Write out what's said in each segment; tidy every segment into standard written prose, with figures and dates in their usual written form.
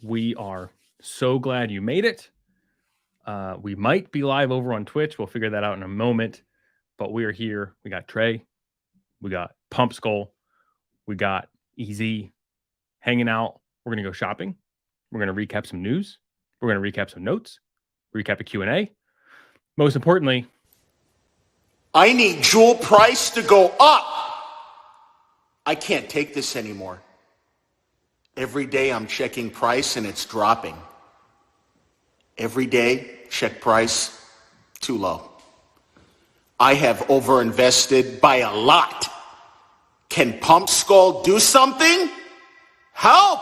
We are so glad you made it. We might be live over on Twitch. We'll figure that out in a moment. But we are here. We got Trey. We got Pump Skull. We got EZ hanging out. We're going to go shopping. We're going to recap some news. We're going to recap some notes. Recap a Q&A. Most importantly, I need jewel price to go up. I can't take this anymore. Every day I'm checking price and it's dropping. Every day, check price, too low. I have overinvested by a lot. Can Pump Skull do something? Help!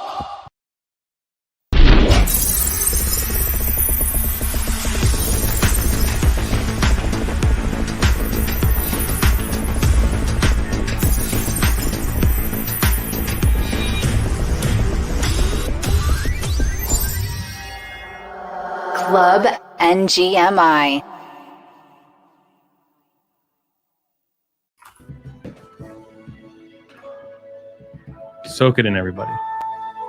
Club NGMI. Soak it in, everybody.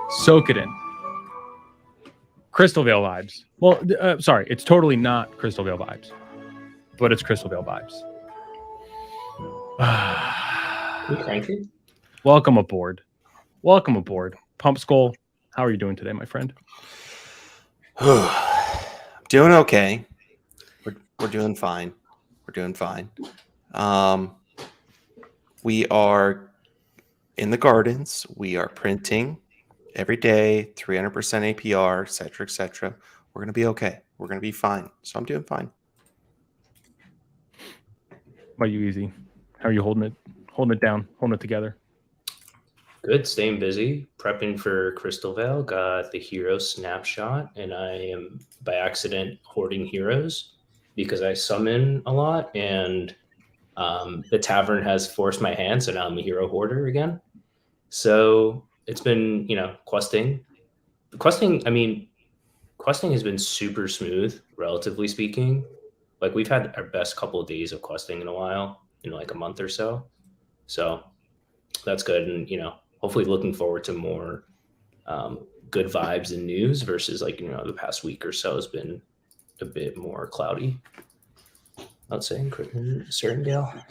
Soak it in. Crystalvale vibes. Well, sorry, it's totally not Crystalvale vibes, but it's Crystalvale vibes. You cranky? Welcome aboard. Welcome aboard. Pump Skull, how are you doing today, my friend? Doing okay. We're doing fine. We're doing fine. We are in the gardens. We are printing every day, 300% APR, et cetera, et cetera. We're going to be okay. We're going to be fine. So I'm doing fine. How are you, Easy? How are you holding it down, holding it together? Good, staying busy, prepping for Crystalvale. Got the hero snapshot, and I am by accident hoarding heroes because I summon a lot, and the tavern has forced my hand, so now I'm a hero hoarder again. So it's been, questing. Questing has been super smooth, relatively speaking. Like, we've had our best couple of days of questing in a while, like a month or so. So that's good, and hopefully looking forward to more good vibes and news versus the past week or so has been a bit more cloudy, I'd say, in Certondale.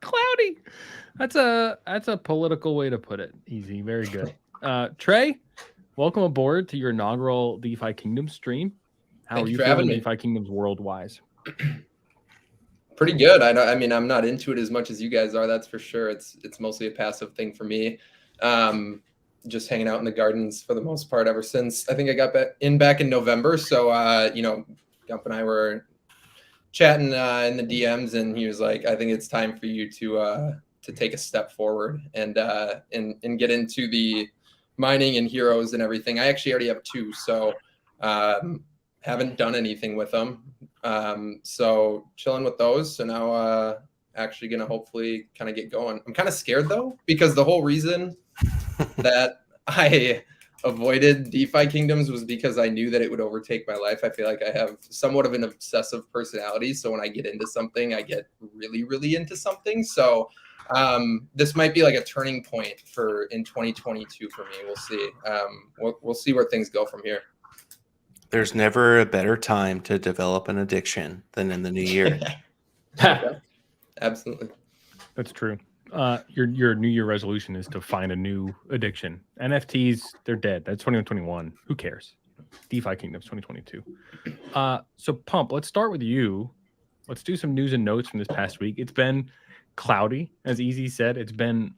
Cloudy. That's a political way to put it. Easy. Very good. Trey, welcome aboard to your inaugural DeFi Kingdom stream. How are you feeling DeFi Kingdoms world-wise? Pretty good. I'm not into it as much as you guys are, that's for sure. It's mostly a passive thing for me. Just hanging out in the gardens for the most part ever since I think I got back in November. So Gump and I were chatting in the DMs, and he was like, I think it's time for you to take a step forward and get into the mining and heroes and everything. I actually already have 2, so haven't done anything with them. So chilling with those. So now actually gonna hopefully kind of get going. I'm kind of scared though, because the whole reason that I avoided DeFi Kingdoms was because I knew that it would overtake my life. I feel like I have somewhat of an obsessive personality. So when I get into something, I get really, really into something. So this might be like a turning point in 2022 for me. We'll see. We'll see where things go from here. There's never a better time to develop an addiction than in the new year. Yeah, absolutely. That's true. Your New Year resolution is to find a new addiction. NFTs, they're dead. That's 2021. Who cares? DeFi Kingdoms 2022. So Pump, let's start with you. Let's do some news and notes from this past week. It's been cloudy, as Easy said. It's been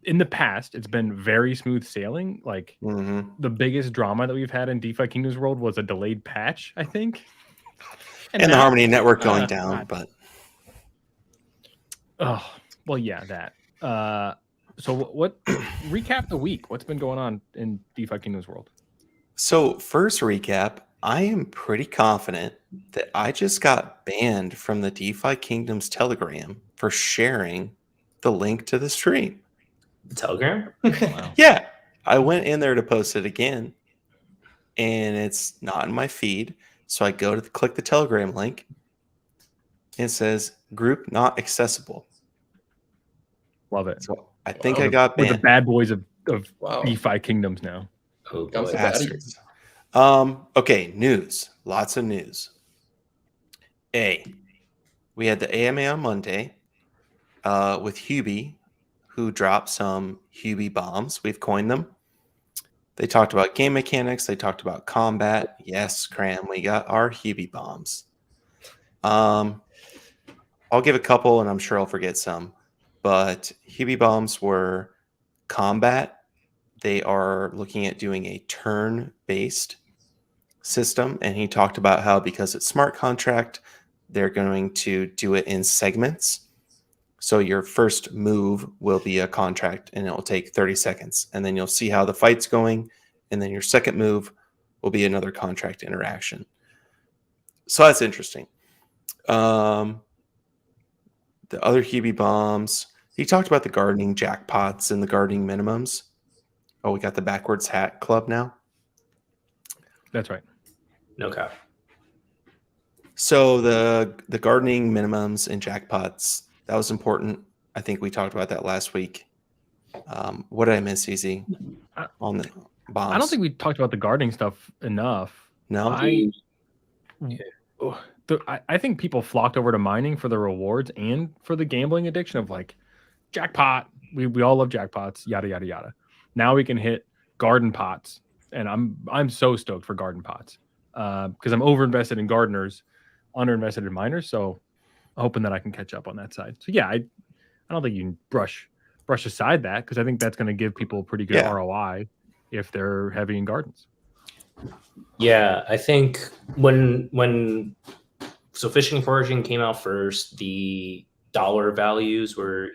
in the past, it's been very smooth sailing. Like the biggest drama that we've had in DeFi Kingdoms world was a delayed patch, I think. And the Harmony Network going down, but oh well, yeah, that. So what? Recap the week. What's been going on in DeFi Kingdoms world? So first recap, I am pretty confident that I just got banned from the DeFi Kingdoms Telegram for sharing the link to the stream. Telegram? Wow. Yeah, I went in there to post it again, and it's not in my feed. So I go to click the Telegram link. It says group not accessible. Love it. So I think I got banned. With the bad boys of Wow. DeFi kingdoms now. Oh Gump's boy. a baddie. Bastards. Okay, news. Lots of news. We had the AMA on Monday with Hubie, who dropped some Hubie bombs. We've coined them. They talked about game mechanics. They talked about combat. Yes, Cram, we got our Hubie bombs. I'll give a couple, and I'm sure I'll forget some. But Hubie bombs were combat. They are looking at doing a turn-based system, and he talked about how because it's smart contract, they're going to do it in segments. So your first move will be a contract, and it will take 30 seconds, and then you'll see how the fight's going, and then your second move will be another contract interaction. So that's interesting. The other Hubie bombs, he talked about the gardening jackpots and the gardening minimums. Oh, we got the backwards hat club now. That's right. No cap. So the gardening minimums and jackpots, that was important. I think we talked about that last week. What did I miss, Easy, on the bombs? I don't think we talked about the gardening stuff enough. No? I think people flocked over to mining for the rewards and for the gambling addiction of like jackpot. We all love jackpots, yada yada yada. Now we can hit garden pots, and I'm so stoked for garden pots because I'm overinvested in gardeners, underinvested in miners. So hoping that I can catch up on that side. So yeah, I don't think you can brush aside that because I think that's going to give people pretty good ROI if they're heavy in gardens. Yeah, I think when so fishing and foraging came out first, the dollar values were,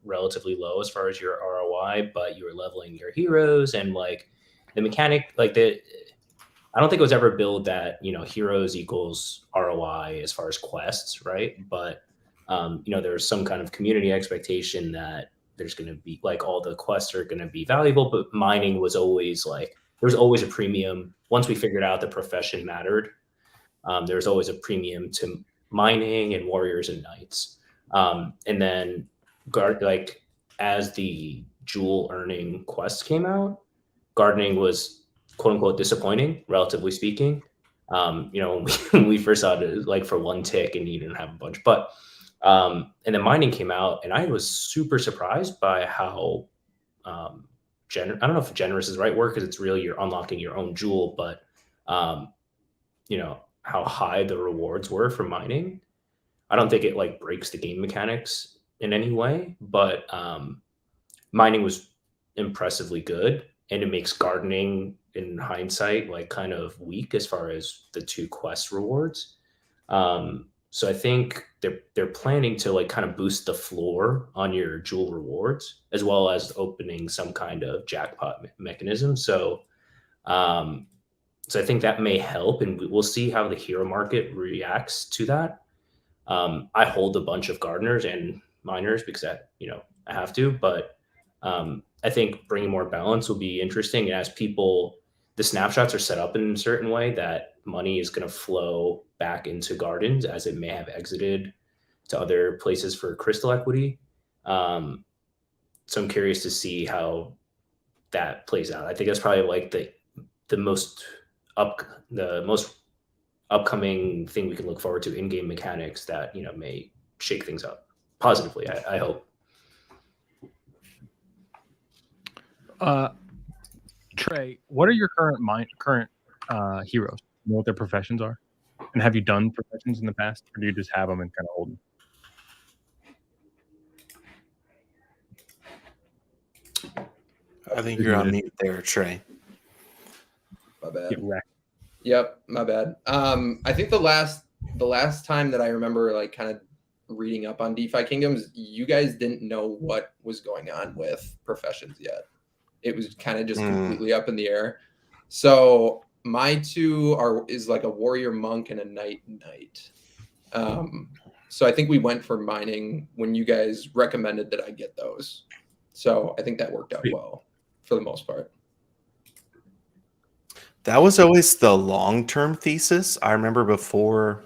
relatively low as far as your ROI, but you were leveling your heroes and like the mechanic, I don't think it was ever billed that, heroes equals ROI as far as quests, right? But there's some kind of community expectation that there's going to be like all the quests are going to be valuable, but mining was always like, there was always a premium. Once we figured out the profession mattered, there was always a premium to mining and warriors and knights. And then as the jewel earning quests came out, gardening was quote unquote disappointing, relatively speaking. When we first saw it, like for one tick and you didn't have a bunch, but and then mining came out and I was super surprised by how I don't know if generous is the right word because it's really you're unlocking your own jewel, but how high the rewards were for mining. I don't think it like breaks the game mechanics in any way, but mining was impressively good, and it makes gardening in hindsight like kind of weak as far as the two quest rewards. So I think they're planning to like kind of boost the floor on your jewel rewards as well as opening some kind of jackpot mechanism. So I think that may help, and we'll see how the hero market reacts to that. I hold a bunch of gardeners and miners because I have to, but I think bringing more balance will be interesting. And as the snapshots are set up in a certain way that money is going to flow back into gardens as it may have exited to other places for crystal equity. So I'm curious to see how that plays out. I think that's probably like the most upcoming thing we can look forward to in-game mechanics that may shake things up positively. I hope. Trey, what are your current heroes? You know what their professions are, and have you done professions in the past, or do you just have them and kind of hold them? I think you're on mute there, Trey. My bad. Get wrecked. Yep, my bad. I think the last time that I remember like kind of reading up on DeFi Kingdoms, you guys didn't know what was going on with professions yet. It was kind of just completely up in the air. So my two is like a warrior monk and a knight. So I think we went for mining when you guys recommended that I get those. So I think that worked out well for the most part. That was always the long-term thesis. I remember before,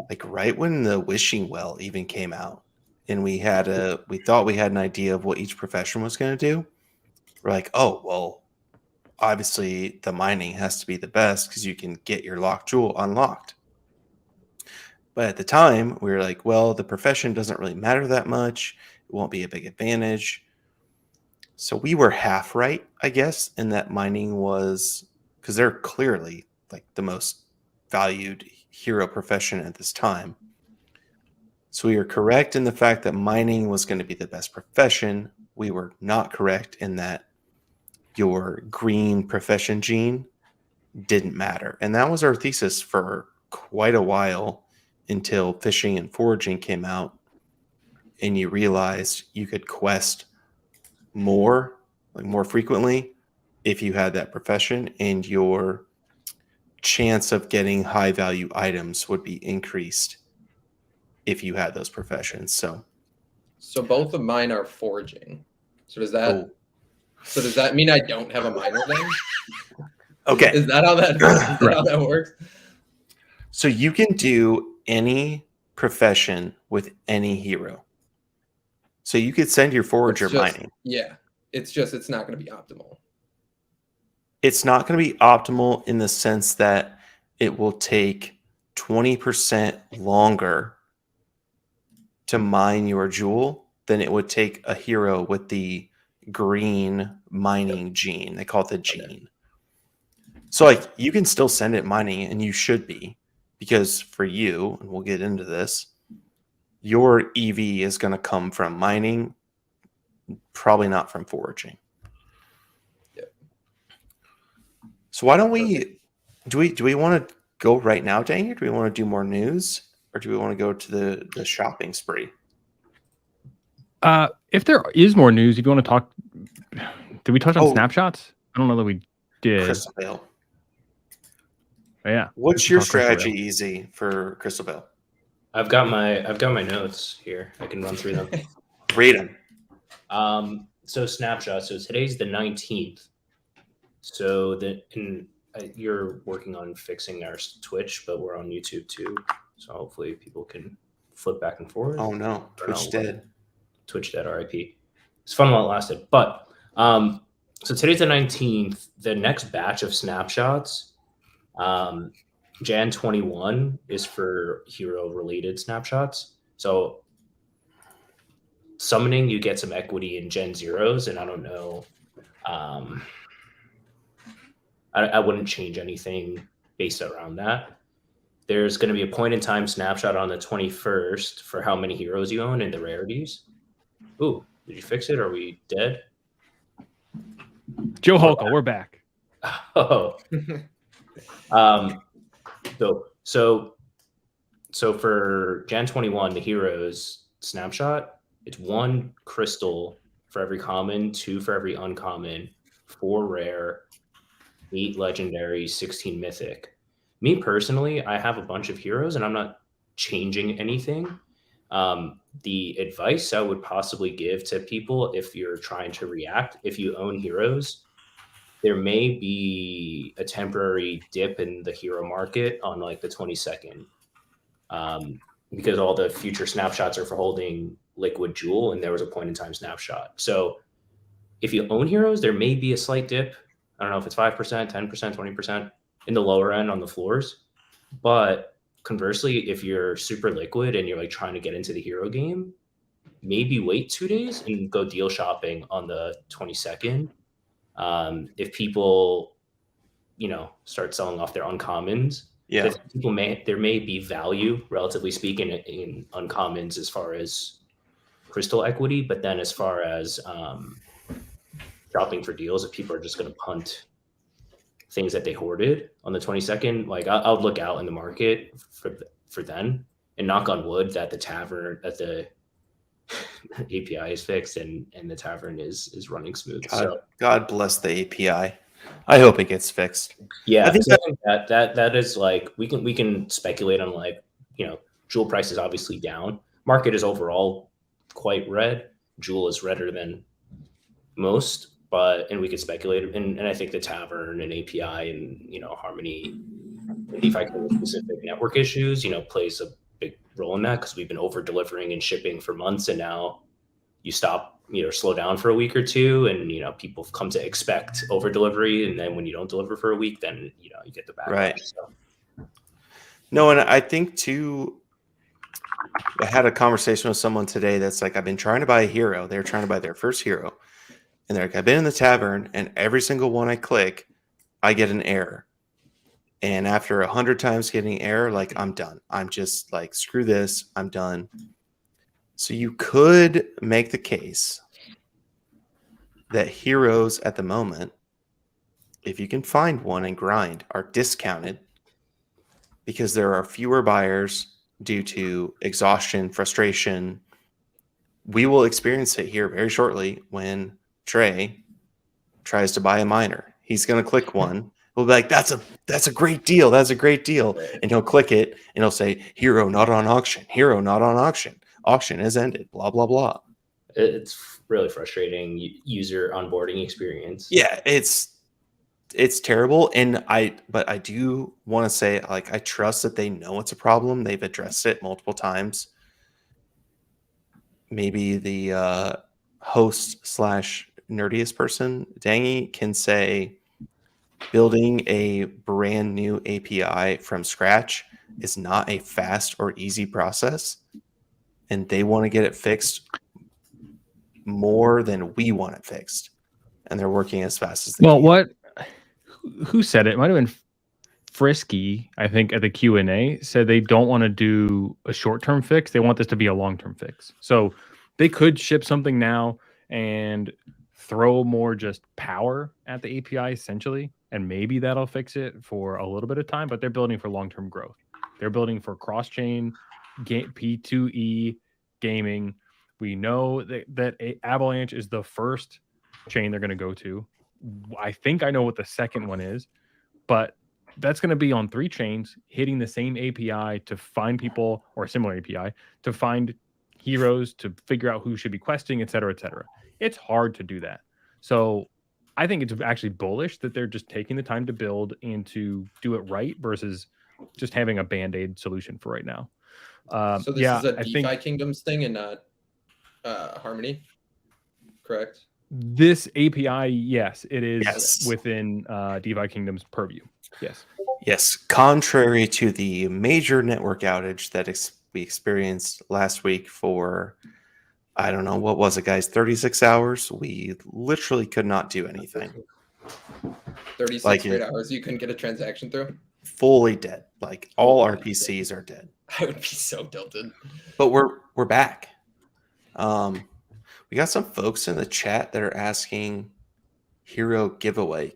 like right when the wishing well even came out, and we thought we had an idea of what each profession was going to do. we're like, oh, well, obviously the mining has to be the best because you can get your locked jewel unlocked. But at the time, we were like, well, the profession doesn't really matter that much. It won't be a big advantage. So we were half right, I guess, in that mining was, because they're clearly like the most valued hero profession at this time. So we were correct in the fact that mining was going to be the best profession. We were not correct in that your green profession gene didn't matter. And that was our thesis for quite a while until fishing and foraging came out and you realized you could quest more frequently if you had that profession, and your chance of getting high value items would be increased if you had those professions. So both of mine are foraging. So does that mean I don't have a miner then? Okay. Is that how that works? So you can do any profession with any hero. So you could send your forager mining. Yeah. It's not going to be optimal. It's not going to be optimal in the sense that it will take 20% longer to mine your jewel than it would take a hero with the green mining gene. They call it the gene. Okay. So like you can still send it mining, and you should be, because for you, and we'll get into this, your EV is going to come from mining, probably not from foraging. Yep. So why don't we do we want to go right now, Dangy, or do we want to do more news, or do we want to go to the shopping spree? If there is more news, if you want to talk, did we touch on snapshots? I don't know that we did. Crystalvale. Yeah. What's your strategy, Easy, for Crystalvale? I've got my notes here. I can run through them. Read them. So snapshots. So today's the 19th. So you're working on fixing our Twitch, but we're on YouTube too. So hopefully people can flip back and forth. Oh no, Twitch dead. Twitch dead. RIP. It's fun while it lasted. But so today's the 19th. The next batch of snapshots. Jan 21 is for hero related snapshots. So summoning, you get some equity in Gen 0s, and I don't know. I wouldn't change anything based around that. There's going to be a point in time snapshot on the 21st for how many heroes you own and the rarities. Ooh, did you fix it? Are we dead? Joe Holko, we're back. Oh. So for Jan 21, the heroes snapshot, it's 1 crystal for every common, 2 for every uncommon, 4 rare, 8 legendary, 16 mythic. Me personally, I have a bunch of heroes and I'm not changing anything. The advice I would possibly give to people, if you're trying to react, if you own heroes, there may be a temporary dip in the hero market on like the 22nd, because all the future snapshots are for holding liquid jewel, and there was a point in time snapshot. So if you own heroes, there may be a slight dip. I don't know if it's 5%, 10%, 20% in the lower end on the floors. But conversely, if you're super liquid and you're like trying to get into the hero game, maybe wait 2 days and go deal shopping on the 22nd. If people, start selling off their uncommons, yeah, there may be value, relatively speaking, in uncommons as far as crystal equity. But then as far as shopping for deals, if people are just going to punt things that they hoarded on the 22nd, like I would look out in the market for then, and knock on wood that the tavern, that the API is fixed and the tavern is running smooth. God bless the API. I hope it gets fixed. Yeah, I think that is like we can speculate on, like, jewel price is obviously down. Market is overall quite red. Jewel is redder than most, and we could speculate. And I think the tavern and API and Harmony, DeFi specific network issues, plays a big role in that, because we've been over delivering and shipping for months, and now you stop slow down for a week or two, and people come to expect over delivery, and then when you don't deliver for a week, then you get the backlash. Right. So. No, and I think too, I had a conversation with someone today that's like, I've been trying to buy a hero. They're trying to buy their first hero. And they're like, I've been in the tavern, and every single one I click, I get an error. And after 100 times getting error, like, I'm done. I'm just like, screw this. I'm done. So you could make the case that heroes at the moment, if you can find one and grind, are discounted because there are fewer buyers due to exhaustion, frustration. We will experience it here very shortly when Trey tries to buy a miner. He's going to click one. We'll be like, that's a great deal. That's a great deal. And he'll click it and he'll say, hero not on auction. Hero not on auction. Auction has ended. Blah, blah, blah. It's really frustrating user onboarding experience. Yeah, it's terrible. But I do want to say, like, I trust that they know it's a problem. They've addressed it multiple times. Maybe the host / nerdiest person, Dangy, can say building a brand new API from scratch is not a fast or easy process. And they want to get it fixed more than we want it fixed. And they're working as fast as they can. Who said it? It might have been Frisky, I think, at the Q&A, said they don't want to do a short-term fix. They want this to be a long-term fix. So they could ship something now and throw more just power at the API, essentially, and maybe that'll fix it for a little bit of time, but they're building for long-term growth. They're building for cross-chain, P2E gaming. We know that Avalanche is the first chain they're going to go to. I think I know what the second one is, but that's going to be on 3 chains, hitting the same API to find people, or a similar API to find heroes, to figure out who should be questing, et cetera, et cetera. It's hard to do that. So I think it's actually bullish that they're just taking the time to build and to do it right versus just having a Band-Aid solution for right now. So this is a DeFi Kingdoms thing and not Harmony, correct? This API, yes, it is within DeFi Kingdom's purview. Yes. Yes. Contrary to the major network outage that we experienced last week for, I don't know, what was it, guys? 36 hours? We literally could not do anything. 36 straight hours you couldn't get a transaction through? Fully dead. Like, all RPCs are dead. I would be so tilted. But we're back. We got some folks in the chat that are asking hero giveaway ?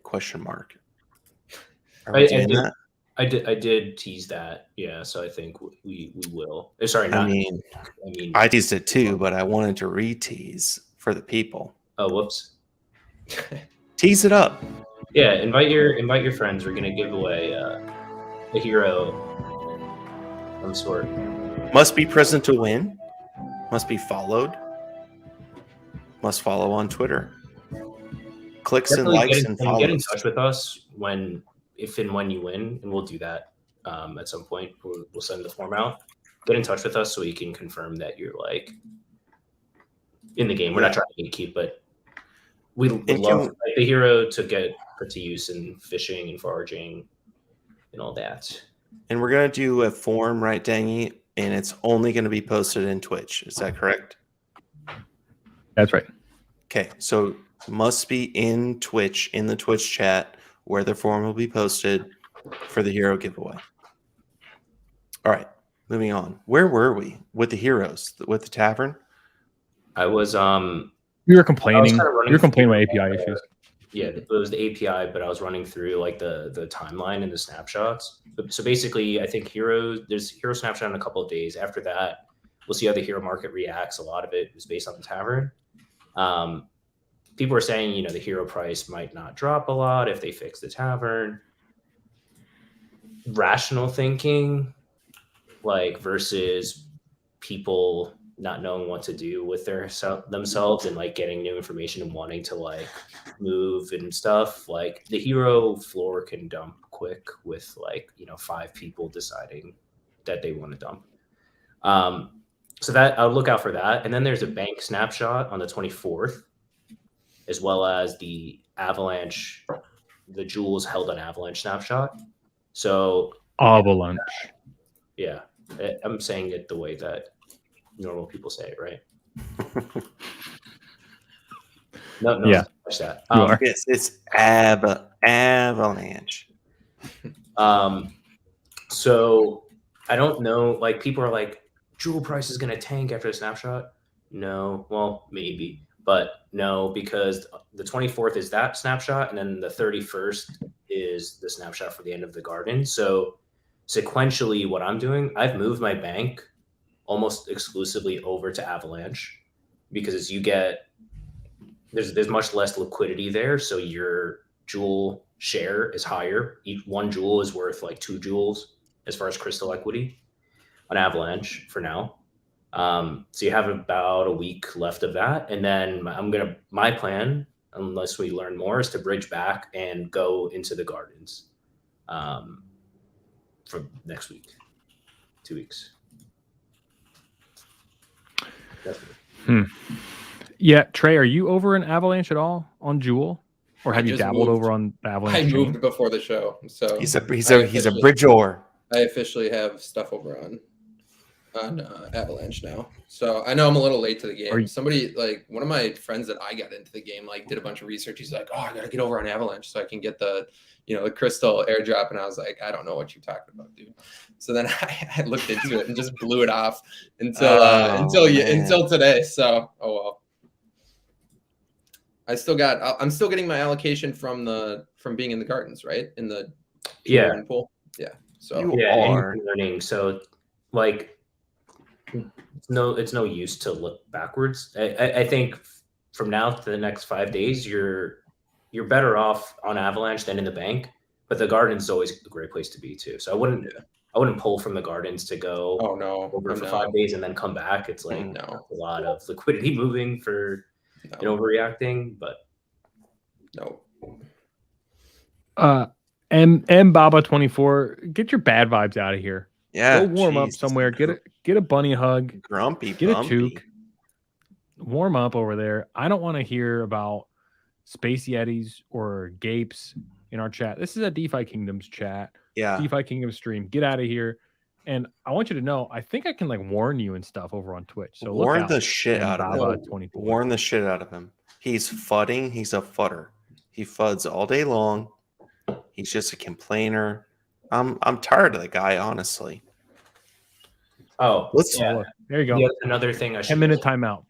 Are we doing that? I did tease that. Yeah, so I think we will. Sorry, I teased it too, but I wanted to re-tease for the people. Oh, whoops. Tease it up. Yeah, invite your friends. We're gonna give away a hero of some sort. Must be present to win. Must be followed. Must follow on Twitter. Clicks Definitely and likes and follows. Get in touch with us if and when you win, and we'll do that at some point. We'll send the form out. Get in touch with us so we can confirm that you're like in the game. We're not trying to gatekeep, but we love the hero to get put to use in fishing and foraging and all that. And we're gonna do a form, right, Dangy? And it's only going to be posted in Twitch. Is that correct? That's right. Okay, so must be in Twitch, in the Twitch chat, where the form will be posted for the hero giveaway. All right, moving on. Where were we with the heroes, with the tavern? I was You were complaining. You were complaining about API issues. Yeah, it was the API, but I was running through like the timeline and the snapshots. So basically, I think there's hero snapshot in a couple of days. After that, we'll see how the hero market reacts. A lot of it is based on the tavern. People are saying, the hero price might not drop a lot if they fix the tavern. Rational thinking, like, versus people not knowing what to do with themselves and like getting new information and wanting to like move and stuff. Like, the hero floor can dump quick with 5 people deciding that they want to dump. So that I'll look out for that. And then there's a bank snapshot on the 24th, as well as the Avalanche, the Jules held an Avalanche snapshot. So Avalanche. yeah, I'm saying it the way that normal people say it, right? No, Yeah. touch that. You are. It's Avalanche. So I don't know. Like people are like, Jewel price is going to tank after the snapshot. No, well, maybe, but no, because the 24th is that snapshot, and then the 31st is the snapshot for the end of the garden. So sequentially, what I'm doing, I've moved my bank almost exclusively over to Avalanche because as you get there's much less liquidity there, so your Jewel share is higher. Each one Jewel is worth like 2 joules as far as crystal equity on Avalanche for now. So you have about a week left of that, and then my plan, unless we learn more, is to bridge back and go into the gardens for next week, 2 weeks. Yeah, Trey, are you over in Avalanche at all on Jewel, or have you dabbled over on the Avalanche? I moved before the show, so he's a bridgeor. I officially have stuff over on Avalanche now, so I know I'm a little late to the game. Somebody, like one of my friends that I got into the game, like did a bunch of research. He's like, "Oh, I gotta get over on Avalanche so I can get the, the crystal airdrop." And I was like, "I don't know what you're talking about, dude." So then I looked into it and just blew it off until today. So well. I'm still getting my allocation from being in the gardens, right? In the pool. Yeah. So learning. So like it's no use to look backwards. I think from now to the next 5 days, you're better off on Avalanche than in the bank, but the gardens is always a great place to be too. So I wouldn't pull from the gardens to go over for 5 days and then come back. It's like a lot of liquidity moving for overreacting, but no. M Baba 24, get your bad vibes out of here. Yeah, go warm up somewhere. Get a bunny hug. Grumpy, get a toque. Warm up over there. I don't want to hear about Space Yetis or Gapes in our chat. This is a DeFi Kingdoms chat. Yeah, DeFi Kingdoms stream. Get out of here. And I want you to know, I think I can like warn you and stuff over on Twitch. So warn the shit out of him. 24. Warn the shit out of him. He's fudding. He's a fudder. He fuds all day long. He's just a complainer. I'm tired of the guy, honestly. Oh, there you go. Another thing I should 10-minute timeout.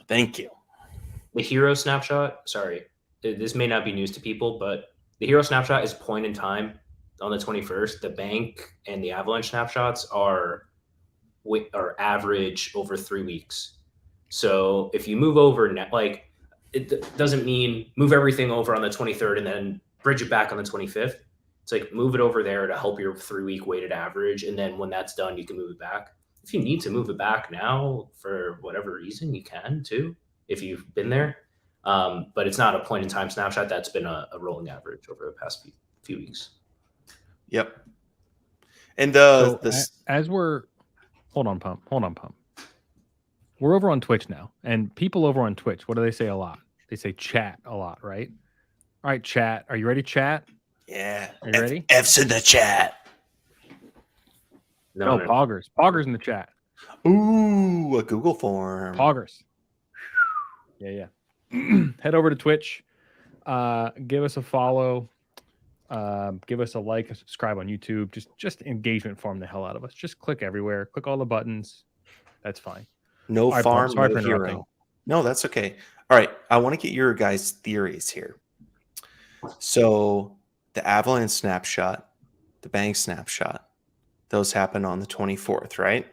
Thank you. The hero snapshot. Sorry, this may not be news to people, but the hero snapshot is point in time on the 21st. The bank and the Avalanche snapshots are average over 3 weeks. So if you move over, like it doesn't mean move everything over on the 23rd and then bridge it back on the 25th. It's like move it over there to help your 3-week weighted average, and then when that's done, you can move it back. If you need to move it back now for whatever reason, you can too, if you've been there. But it's not a point in time snapshot. That's been a rolling average over the past few weeks. Yep. And as we're hold on, Pump. We're over on Twitch now, and people over on Twitch, what do they say a lot? They say chat a lot, right? All right, chat. Are you ready, chat? Yeah. Are you ready? F's in the chat. No, Poggers. Poggers in the chat. Ooh, a Google form. Poggers. Yeah. Head over to Twitch. Give us a follow. Give us a like, a subscribe on YouTube. Just engagement farm the hell out of us. Just click everywhere. Click all the buttons. That's fine. No right, farm, sorry no for hero. No, that's okay. All right. I want to get your guys' theories here. So the Avalanche snapshot, the bank snapshot, those happen on the 24th, right?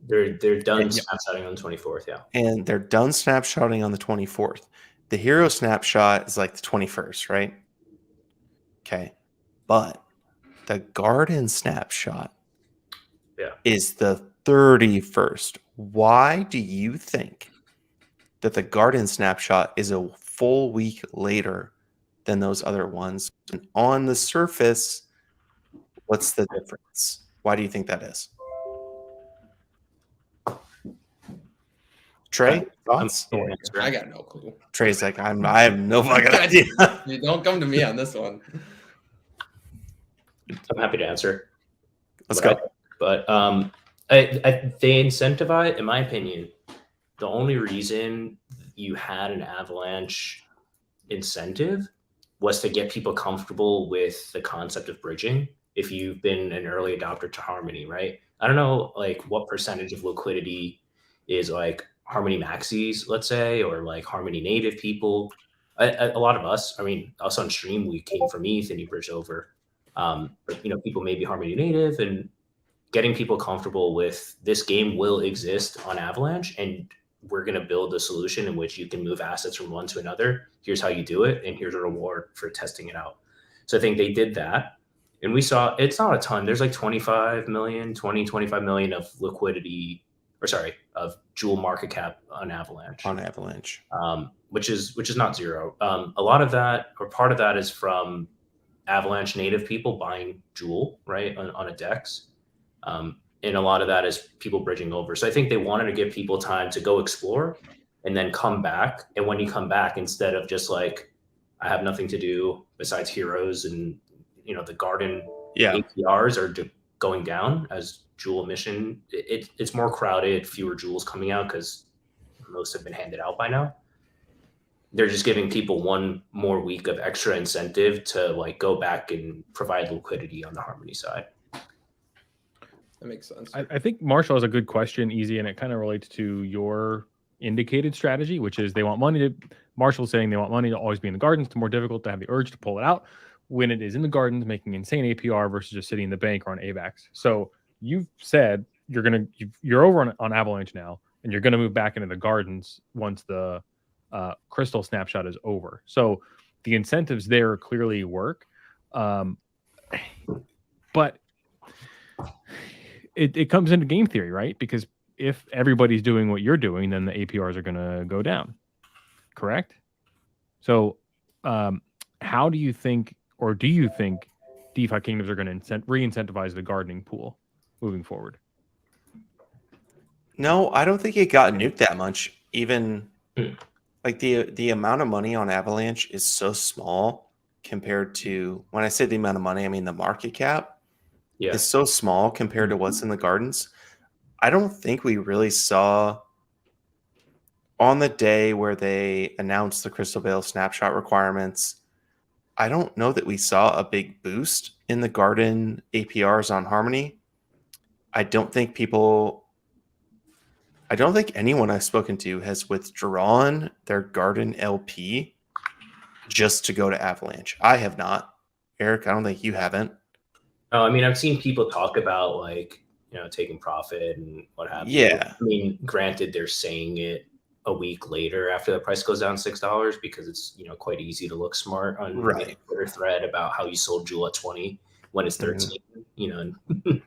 They're done snapshotting on the 24th, yeah. And they're done snapshotting on the 24th. The hero snapshot is like the 21st, right? Okay. But the garden snapshot is the 31st. Why do you think that the garden snapshot is a full week later than those other ones? And on the surface, what's the difference? Why do you think that is? Trey, thoughts? I got no clue. Trey's like, I have no fucking idea. You don't come to me on this one. I'm happy to answer. Let's go. But they incentivize, in my opinion, the only reason you had an Avalanche incentive was to get people comfortable with the concept of bridging. If you've been an early adopter to Harmony, right? I don't know, like what percentage of liquidity is like Harmony maxis, let's say, or like Harmony native people. A lot of us, I mean, us on stream, we came from ETH and you bridged over. But, you know, people may be Harmony native, and getting people comfortable with this game will exist on Avalanche, and we're going to build a solution in which you can move assets from one to another. Here's how you do it, and here's a reward for testing it out. So I think they did that. And we saw, it's not a ton. There's like 25 million of liquidity, or sorry, of Jewel market cap on Avalanche. Which is not zero. A lot of that, or part of that, is from Avalanche native people buying Jewel, right, on a DEX. And a lot of that is people bridging over. So I think they wanted to give people time to go explore and then come back. And when you come back, instead of just like, I have nothing to do besides heroes, and, you know, the garden APRs are going down as Jewel emission. It's more crowded, fewer Jewels coming out because most have been handed out by now. They're just giving people one more week of extra incentive to like go back and provide liquidity on the Harmony side. That makes sense. I think Marshall has a good question, Easy, and it kind of relates to your indicated strategy, which is they want money to, Marshall's saying they want money to always be in the gardens. It's more difficult to have the urge to pull it out when it is in the gardens, making insane APR versus just sitting in the bank or on AVAX. So you've said you're over on Avalanche now, and you're going to move back into the gardens once the Crystal snapshot is over. So the incentives there clearly work. But it comes into game theory, right? Because if everybody's doing what you're doing, then the APRs are going to go down. Correct? So how do you think, or do you think DeFi kingdoms are going to re-incentivize the gardening pool moving forward? No, I don't think it got nuked that much. Even like the amount of money on Avalanche is so small compared to, when I say the amount of money, I mean the market cap is so small compared to what's in the gardens. I don't think we really saw on the day where they announced the Crystalvale snapshot requirements. I don't know that we saw a big boost in the garden APRs on Harmony. I don't think anyone I've spoken to has withdrawn their garden LP just to go to Avalanche. I have not. Eric, I don't think you haven't. Oh, I mean, I've seen people talk about like, you know, taking profit and what have you. Yeah. I mean, granted, they're saying it a week later after the price goes down $6 because it's, you know, quite easy to look smart on a Twitter thread about how you sold Jewel at 20 when it's 13, you know, and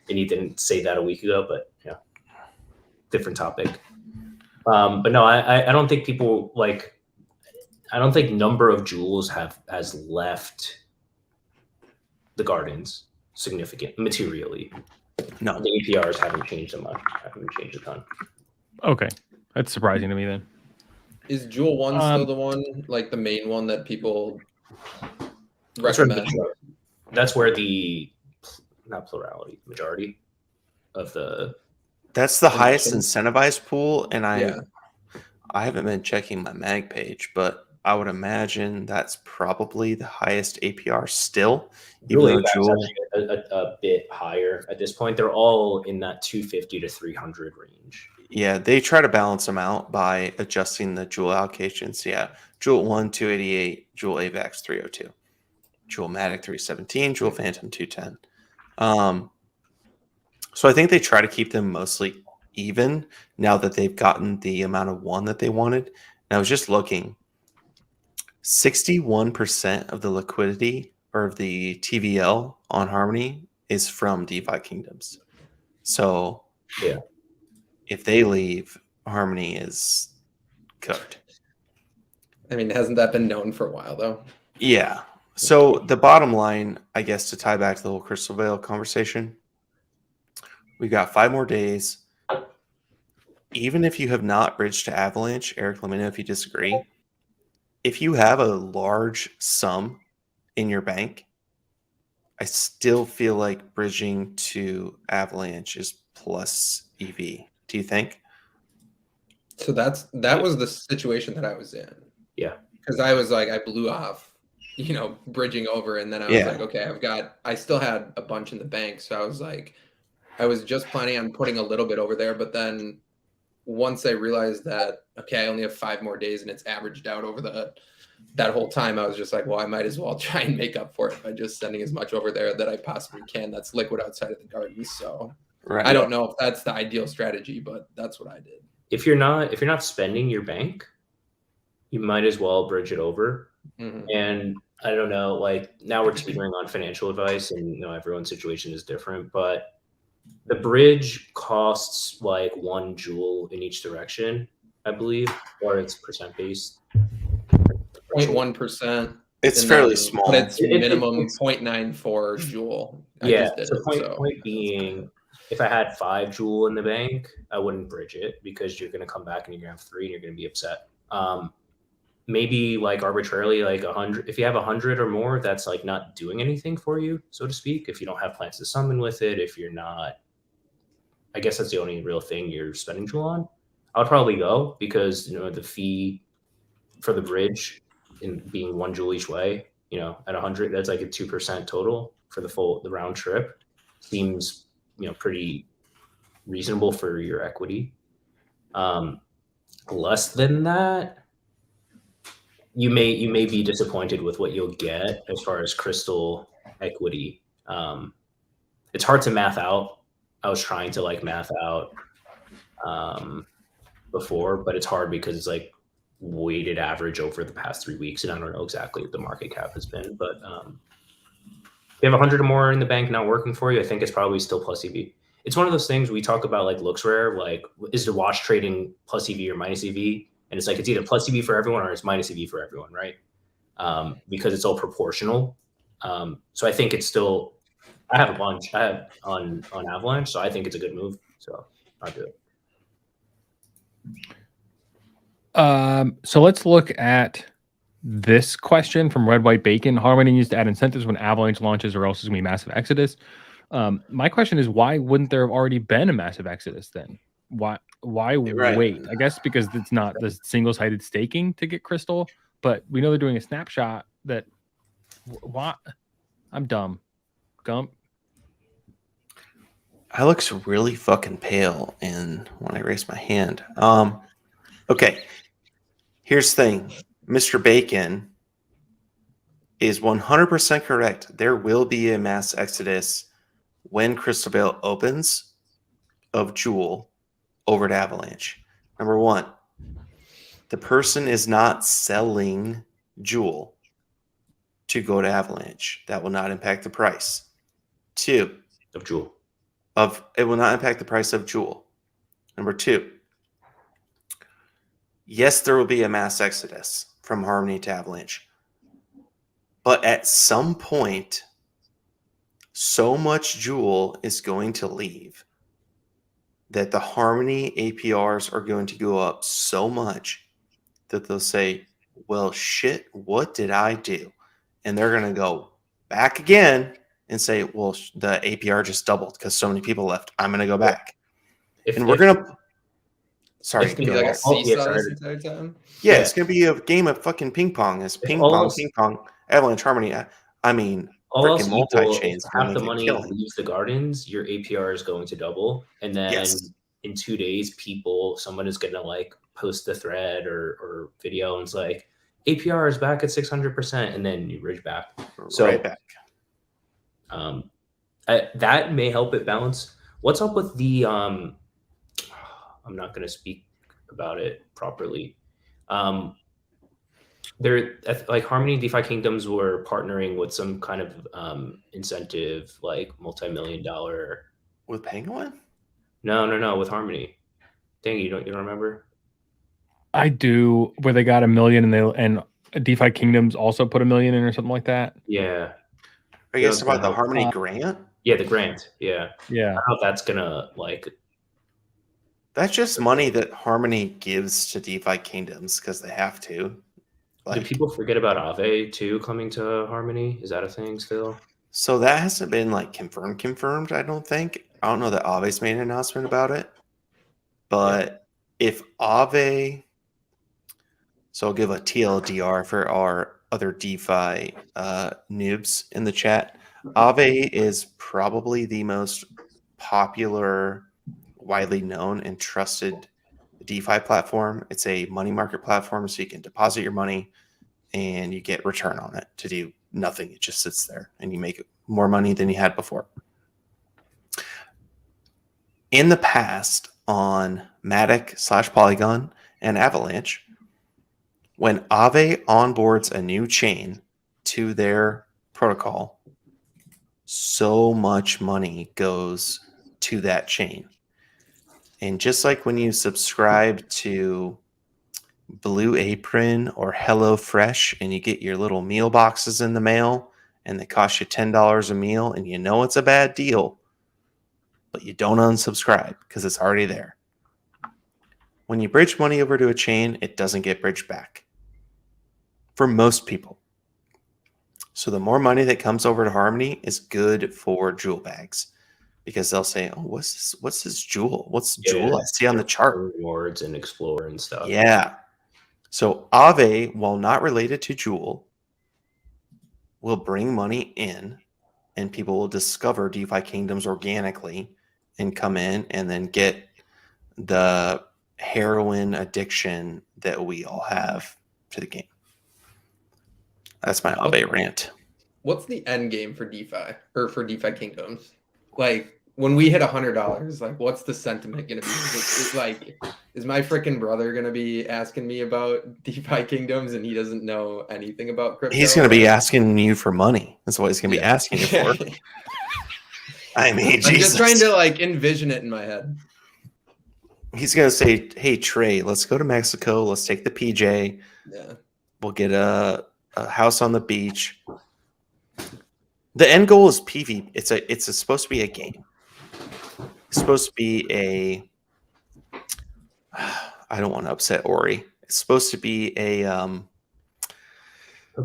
you didn't say that a week ago, but yeah, different topic. But no, I don't think people like, I don't think number of Jewels has left the gardens materially. No, the APRs haven't changed a ton. Okay, that's surprising to me then. Is Jewel 1 still the one, like the main one that people recommend? That's where the majority of the. That's the highest incentivized pool, and I haven't been checking my mag page, but I would imagine that's probably the highest APR still. Even Jewel a bit higher at this point. They're all in that 250 to 300 range. Yeah, they try to balance them out by adjusting the Jewel allocations. Yeah, Jewel 1 288, Jewel AVAX 302, Jewel Matic 317, Jewel Phantom 210. So I think they try to keep them mostly even now that they've gotten the amount of one that they wanted. And I was just looking. 61% of the liquidity or of the TVL on Harmony is from DeFi kingdoms. So yeah, if they leave, Harmony is cooked. I mean, hasn't that been known for a while though? Yeah. So the bottom line, I guess, to tie back to the whole Crystalvale conversation, we've got 5 more days. even if you have not bridged to Avalanche, Eric, let me know if you disagree. If you have a large sum in your bank, I still feel like bridging to Avalanche is plus EV. Do you think? So that was the situation that I was in. Yeah. Because I was like, I blew off, bridging over, and then I was like, okay, I still had a bunch in the bank, so I was like, I was just planning on putting a little bit over there, but then once I realized that, okay, I only have 5 more days and it's averaged out over that whole time, I was just like, well, I might as well try and make up for it by just sending as much over there that I possibly can. That's liquid outside of the garden. So I don't know if that's the ideal strategy, but that's what I did. If you're not spending your bank, you might as well bridge it over. Mm-hmm. And I don't know, like now we're teetering on financial advice, and everyone's situation is different, but the bridge costs like 1 joule in each direction, I believe, or it's percent based. 0.1%. It's fairly small. But it's minimum 0.94 joule. Yeah. So point being, if I had 5 joule in the bank, I wouldn't bridge it because you're going to come back and you're going to have 3 and you're going to be upset. Maybe like arbitrarily like 100. If you have 100 or more, that's like not doing anything for you, so to speak. If you don't have plants to summon with it, if you're not, I guess that's the only real thing you're spending joule on. I would probably go because the fee for the bridge in being 1 joule each way, at 100, that's like a 2% total for the round trip. Seems pretty reasonable for your equity. Less than that, you may be disappointed with what you'll get as far as crystal equity. It's hard to math out. I was trying to like math out before, but it's hard because it's like weighted average over the past 3 weeks, and I don't know exactly what the market cap has been. But if you have 100 or more in the bank not working for you, I think it's probably still plus EV. It's one of those things we talk about, like looks rare, like is the watch trading plus EV or minus EV? And it's like it's either plus EV for everyone or it's minus EV for everyone, right? Because it's all proportional. So I think it's still. I have a bunch. I have on Avalanche, so I think it's a good move. So I'll do it. So let's look at this question from Red White Bacon. Harmony needs to add incentives when Avalanche launches, or else it's gonna be massive exodus. My question is, why wouldn't there have already been a massive exodus then? Why wait? I guess because it's not the single-sided staking to get crystal, but we know they're doing a snapshot that. Why? I'm dumb. Gump. I looks really fucking pale when I raise my hand. Okay. Here's the thing. Mr. Bacon is 100% correct. There will be a mass exodus when Crystalvale opens of Jewel over to Avalanche. Number 1, the person is not selling Jewel to go to Avalanche. That will not impact the price. 2, of Jewel. It will not impact the price of Jewel. Number 2, yes, there will be a mass exodus from Harmony to Avalanche. But at some point, so much Jewel is going to leave that the Harmony APRs are going to go up so much that they'll say, well, shit, what did I do? And they're going to go back again and say, well, the APR just doubled because so many people left. I'm going to go back. We're going to... Sorry. It's going to be like a seesaw this entire time? Yeah, it's going to be a game of fucking ping pong. It's ping pong, Avalanche, Harmony. I mean... All else multi-chains, half the money leaves the gardens, your APR is going to double. And then in 2 days, someone is going to like post the thread or video and it's like, APR is back at 600%. And then you bridge back. Right back. That may help it balance. What's up with the, I'm not going to speak about it properly. They're like Harmony DeFi Kingdoms were partnering with some kind of incentive, like multi-million-dollar. With Penguin? No, with Harmony. Dang, you don't remember? I do, where they got $1 million and DeFi Kingdoms also put $1 million in or something like that. Yeah. Are you guys talking about the Harmony grant? Yeah, the grant. Yeah. Yeah. I don't know if that's gonna like. That's just money that Harmony gives to DeFi Kingdoms because they have to. Do people forget about Aave too coming to Harmony? Is that a thing still? So that hasn't been like confirmed, I don't think. I don't know that Aave's made an announcement about it. But if Aave, so I'll give a TLDR for our other DeFi noobs in the chat. Aave is probably the most popular, widely known, and trusted DeFi platform. It's a money market platform, so you can deposit your money and you get return on it to do nothing. It just sits there and you make more money than you had before. In the past, on Matic/Polygon and Avalanche, when Aave onboards a new chain to their protocol, so much money goes to that chain. And just like when you subscribe to Blue Apron or HelloFresh and you get your little meal boxes in the mail and they cost you $10 a meal and you know it's a bad deal, but you don't unsubscribe because it's already there. When you bridge money over to a chain, it doesn't get bridged back for most people. So the more money that comes over to Harmony is good for jewel bags because they'll say, oh, what's this jewel? What's the jewel I see on the chart? Rewards and Explorer and stuff. Yeah. So Aave, while not related to Jewel, will bring money in and people will discover DeFi Kingdoms organically and come in and then get the heroin addiction that we all have to the game. That's my Aave rant. What's the end game for DeFi or for DeFi Kingdoms? Like when we hit $100, like what's the sentiment going to be? Is my freaking brother going to be asking me about DeFi Kingdoms and he doesn't know anything about crypto? He's going to be asking you for money. That's what he's going to be asking you for. I mean, I'm just trying to like envision it in my head. He's going to say, hey, Trey, let's go to Mexico. Let's take the PJ. Yeah. We'll get a house on the beach. The end goal is PV. It's supposed to be a game. It's supposed to be I don't want to upset Ori. It's supposed to be a I'll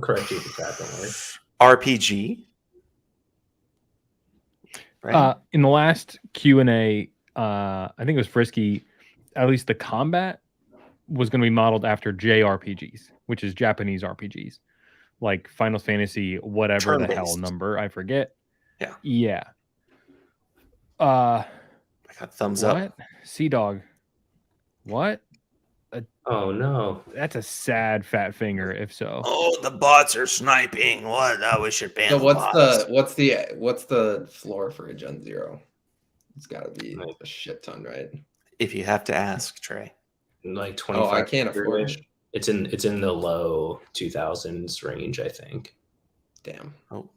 correct you for that, don't worry. RPG. Right? In the last Q&A, I think it was Frisky, at least the combat was going to be modeled after JRPGs, which is Japanese RPGs, like Final Fantasy, whatever the hell number, I forget. Yeah. Yeah. I got thumbs up. Sea Dog. What? Oh no. That's a sad fat finger, if so. Oh, the bots are sniping. What? Oh, we should ban So the what's bots. what's the floor for a Gen Zero? It's got to be a shit ton, right? If you have to ask, Trey. Like 25. Oh, I can't afford it. It's in the low 2000s range, I think. Damn. Oh.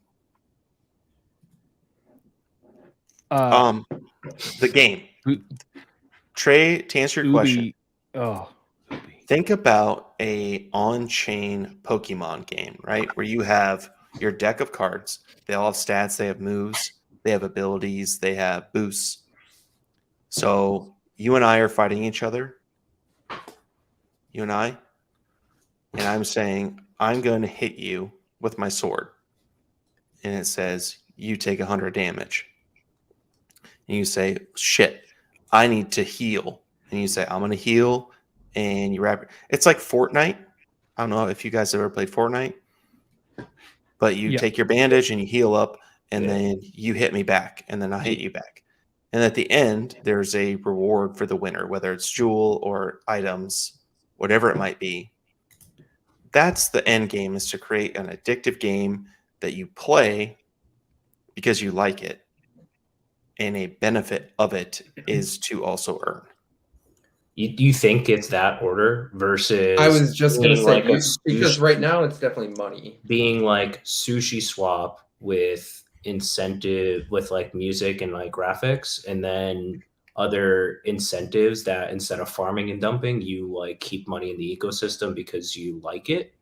The game. Trey, to answer your question. Think about a on-chain Pokemon game, right? Where you have your deck of cards. They all have stats, they have moves, they have abilities, they have boosts. So you and I are fighting each other. You and I. And I'm saying, I'm going to hit you with my sword. And it says, you take 100 damage. And you say, shit, I need to heal. And you say, I'm going to heal. And you wrap it. It's like Fortnite. I don't know if you guys ever played Fortnite. But you take your bandage and you heal up. And then you hit me back. And then I hit you back. And at the end, there's a reward for the winner, whether it's jewel or items, whatever it might be. That's the end game, is to create an addictive game that you play because you like it. And a benefit of it is to also earn. You think it's that order versus? I was just going to say, like because right now it's definitely money. Being like Sushi Swap with incentive, with like music and like graphics, and then other incentives that instead of farming and dumping, you like keep money in the ecosystem because you like it.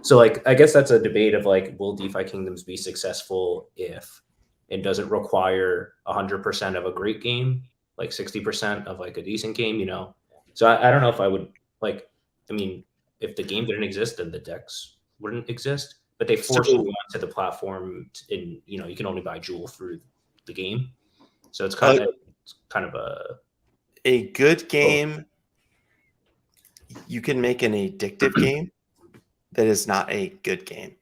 So like, I guess that's a debate of like, will DeFi Kingdoms be successful if it doesn't require 100% of a great game like 60% of like a decent game, you know. So I don't know if I would like. I mean, if the game didn't exist, then the decks wouldn't exist. But they force you onto the platform, and you know you can only buy Jewel through the game. So it's kind of a good game. You can make an addictive game that is not a good game,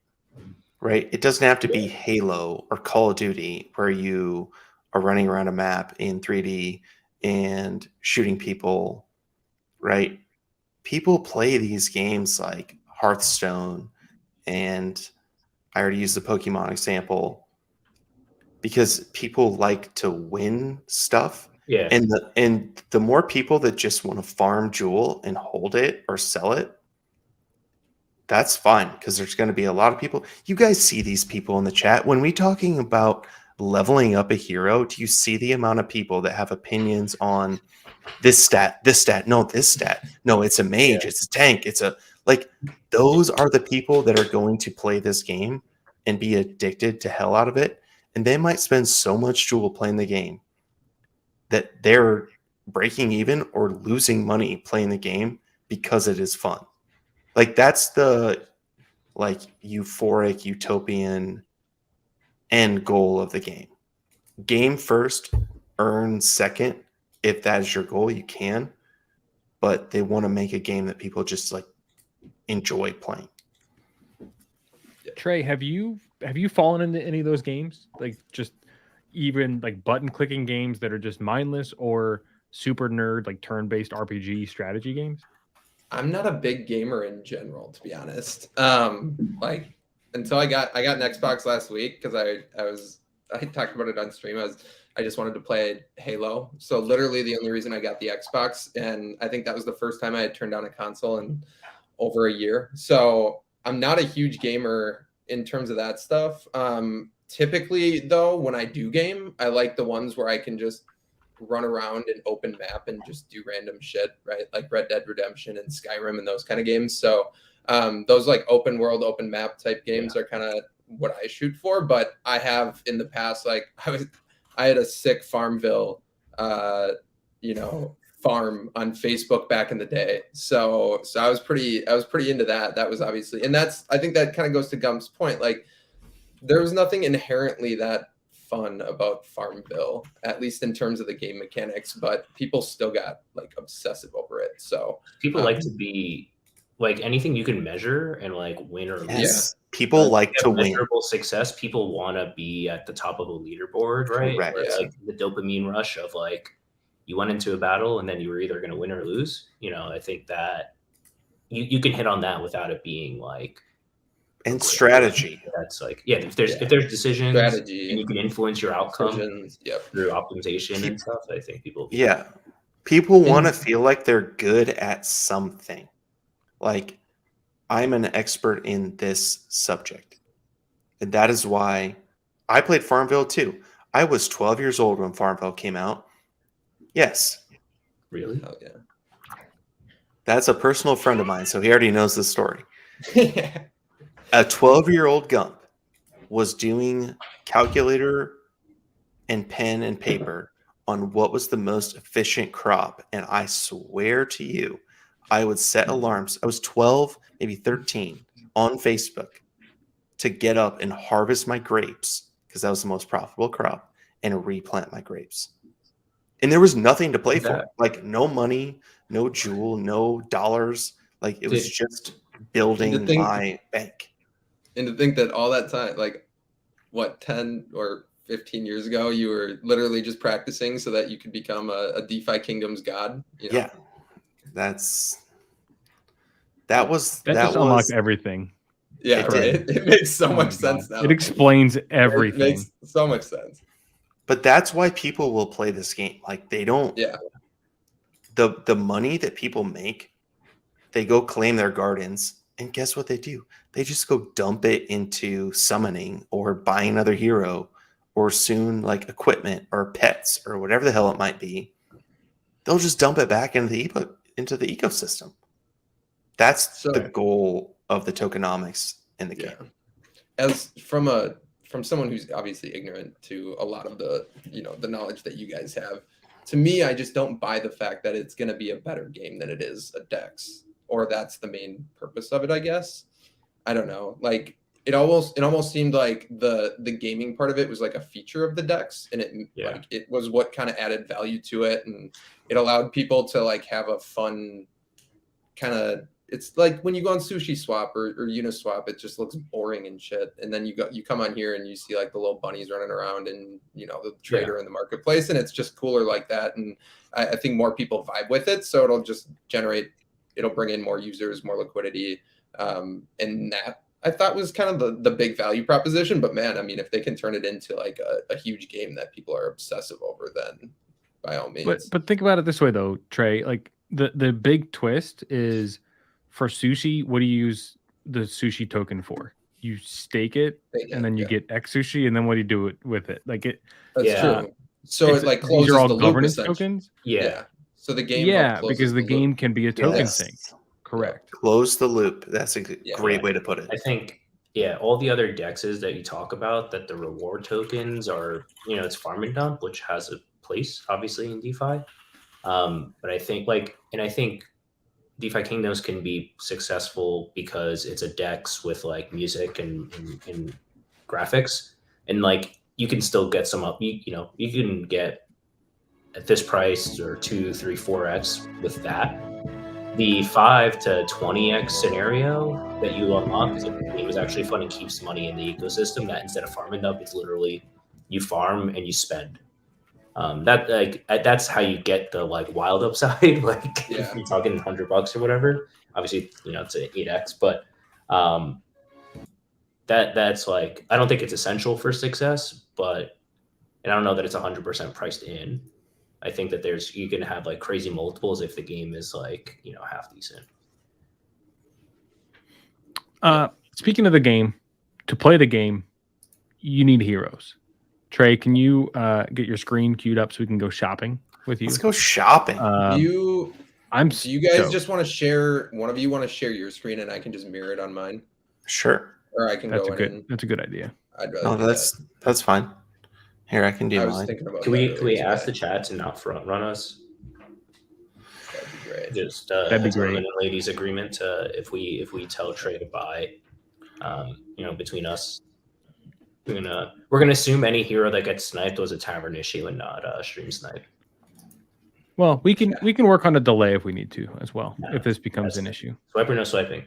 right? It doesn't have to be Halo or Call of Duty where you are running around a map in 3D and shooting people, right? People play these games like Hearthstone, and I already used the Pokemon example, because people like to win stuff. yeah. And the more people that just want to farm Jewel and hold it or sell it, that's fine, because there's going to be a lot of people. You guys see these people in the chat. When we talking about leveling up a hero, do you see the amount of people that have opinions on this stat, no, this stat, no, it's a mage, it's a tank, it's a, like, those are the people that are going to play this game and be addicted to hell out of it. And they might spend so much Jewel playing the game that they're breaking even or losing money playing the game because it is fun. Like, that's the like euphoric utopian end goal of the game. Game first, earn second. If that is your goal, you can, but they want to make a game that people just like enjoy playing. Trey, have you fallen into any of those games? Like, just even like button clicking games that are just mindless, or super nerd like turn-based RPG strategy games? I'm not a big gamer in general, to be honest. Like, until I got an Xbox last week, because I talked about it on stream. I just wanted to play Halo. So literally the only reason I got the Xbox, and I think that was the first time I had turned on a console in over a year. So I'm not a huge gamer in terms of that stuff. Typically though, when I do game, I like the ones where I can just run around an open map and just do random shit, right? Like Red Dead Redemption and Skyrim and those kind of games. So those like open world, open map type games are kind of what I shoot for. But I have in the past, like I had a sick Farmville, farm on Facebook back in the day. So I was pretty into that. That was obviously, and I think that kind of goes to Gump's point. Like, there was nothing inherently that fun about Farmville, at least in terms of the game mechanics, but people still got like obsessive over it. So people like to be like anything you can measure and like win or lose. Yes. People like to win. Measurable success. People want to be at the top of a leaderboard, right? Correct. It's like the dopamine rush of like you went into a battle and then you were either going to win or lose. You know, I think that you can hit on that without it being like. And strategy. That's like, if there's decisions, strategy, and you can influence your outcome through optimization and stuff. I think people. Yeah, people want to feel like they're good at something. Like, I'm an expert in this subject, and that is why I played Farmville too. I was 12 years old when Farmville came out. Yes. Really? Oh yeah. That's a personal friend of mine, so he already knows the story. A 12-year-old Gump was doing calculator and pen and paper on what was the most efficient crop. And I swear to you, I would set alarms. I was 12, maybe 13, on Facebook to get up and harvest my grapes, because that was the most profitable crop, and replant my grapes. And there was nothing to play for. Like, no money, no Jewel, no dollars. Like, it was just building my bank. And to think that all that time, like, what, 10 or 15 years ago, you were literally just practicing so that you could become a DeFi Kingdom's god. You know? Yeah. That just unlocked everything. Yeah, it makes so much sense now. It explains everything. It makes so much sense. But that's why people will play this game. Like, they don't. Yeah. The money that people make, they go claim their gardens, and guess what they do? They just go dump it into summoning or buying another hero, or soon like equipment or pets or whatever the hell it might be. They'll just dump it back into the ecosystem. That's the goal of the tokenomics in the game. As from someone who's obviously ignorant to a lot of the the knowledge that you guys have, to me, I just don't buy the fact that it's going to be a better game than it is a Dex, or that's the main purpose of it, I guess. I don't know. Like it almost seemed like the gaming part of it was like a feature of the Dex, and it was what kind of added value to it, and it allowed people to like have a fun kind of. It's like when you go on Sushi Swap or Uniswap, it just looks boring and shit. And then you come on here and you see like the little bunnies running around and the trader in the marketplace, and it's just cooler like that. And I think more people vibe with it, so it'll bring in more users, more liquidity, and that I thought was kind of the big value proposition. But man, I mean, if they can turn it into like a huge game that people are obsessive over, then by all means. But think about it this way though, Trey. Like the big twist is, for sushi, what do you use the sushi token for? You stake it, and then you get X sushi, and then what do you do with it? Like it. That's true. So it like closes these are all the governance loop, tokens. Yeah. So the game. Yeah, because the game can be a token thing. Correct. Close the loop. That's a great way to put it. I think. Yeah, all the other dexes that you talk about, that the reward tokens are, it's farm and dump, which has a place obviously in DeFi. But I think DeFi Kingdoms can be successful because it's a DEX with like music and graphics, and like you can still get some up. You can get at this price or 2, 3, 4x with that. The 5 to 20x scenario that you unlock is a game is actually fun and keeps money in the ecosystem. That instead of farming up, it's literally you farm and you spend. That's how you get the like wild upside. Like if you're talking $100 or whatever, obviously it's an 8x, but that's like, I don't think it's essential for success, and I don't know that it's 100% priced in. I think that you can have like crazy multiples if the game is like half decent. Speaking of the game, to play the game, you need heroes. Trey, can you get your screen queued up so we can go shopping with you? Let's go shopping. Do you guys just want to share? One of you want to share your screen, and I can just mirror it on mine? Sure. Or I can That's go That's a good idea. I'd rather. That's fine. Here, I can do mine. Can we ask the chat to not front run us? That'd be great. Just that'd be great. And ladies' agreement if we tell Trey to buy, between us. We're gonna assume any hero that gets sniped was a tavern issue and not a stream snipe. Well, we can work on a delay if we need to as well, if this becomes an issue. Swipe or no swiping?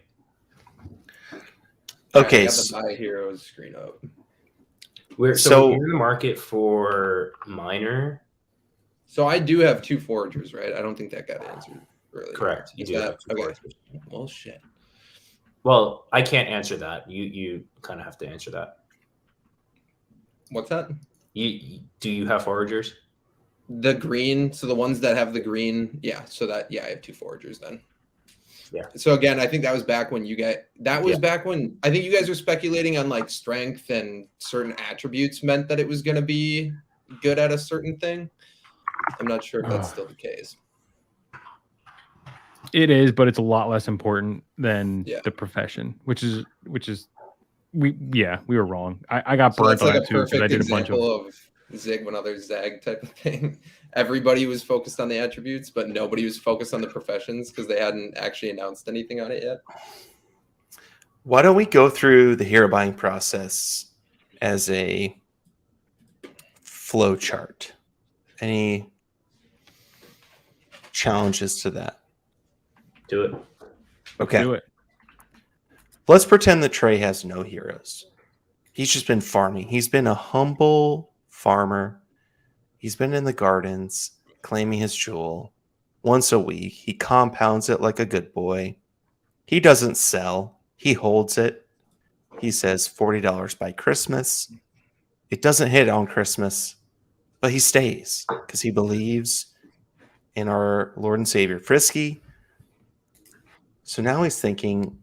Okay. I got the buy heroes screen up. We're in the market for miner. So I do have 2 foragers, right? I don't think that got answered earlier. Correct. You do have 2 foragers. Well, shit. Well, I can't answer that. You kind of have to answer that. What's that? Do you have foragers? The green, so the ones that have the green, I have 2 foragers then. Yeah. So again, I think that was back when back when I think you guys were speculating on like strength and certain attributes meant that it was going to be good at a certain thing. I'm not sure if that's still the case. It is, but it's a lot less important than the profession, which is we were wrong. I got burnt on it too because I did a bunch of zig when others zag type of thing. Everybody was focused on the attributes, but nobody was focused on the professions because they hadn't actually announced anything on it yet. Why don't we go through the hero buying process as a flow chart? Any challenges to that? Do it. Okay. Do it. Let's pretend that Trey has no heroes. He's just been farming. He's been a humble farmer. He's been in the gardens claiming his jewel once a week. He compounds it like a good boy. He doesn't sell. He holds it. He says $40 by Christmas. It doesn't hit on Christmas, but he stays because he believes in our Lord and Savior Frisky. So now he's thinking,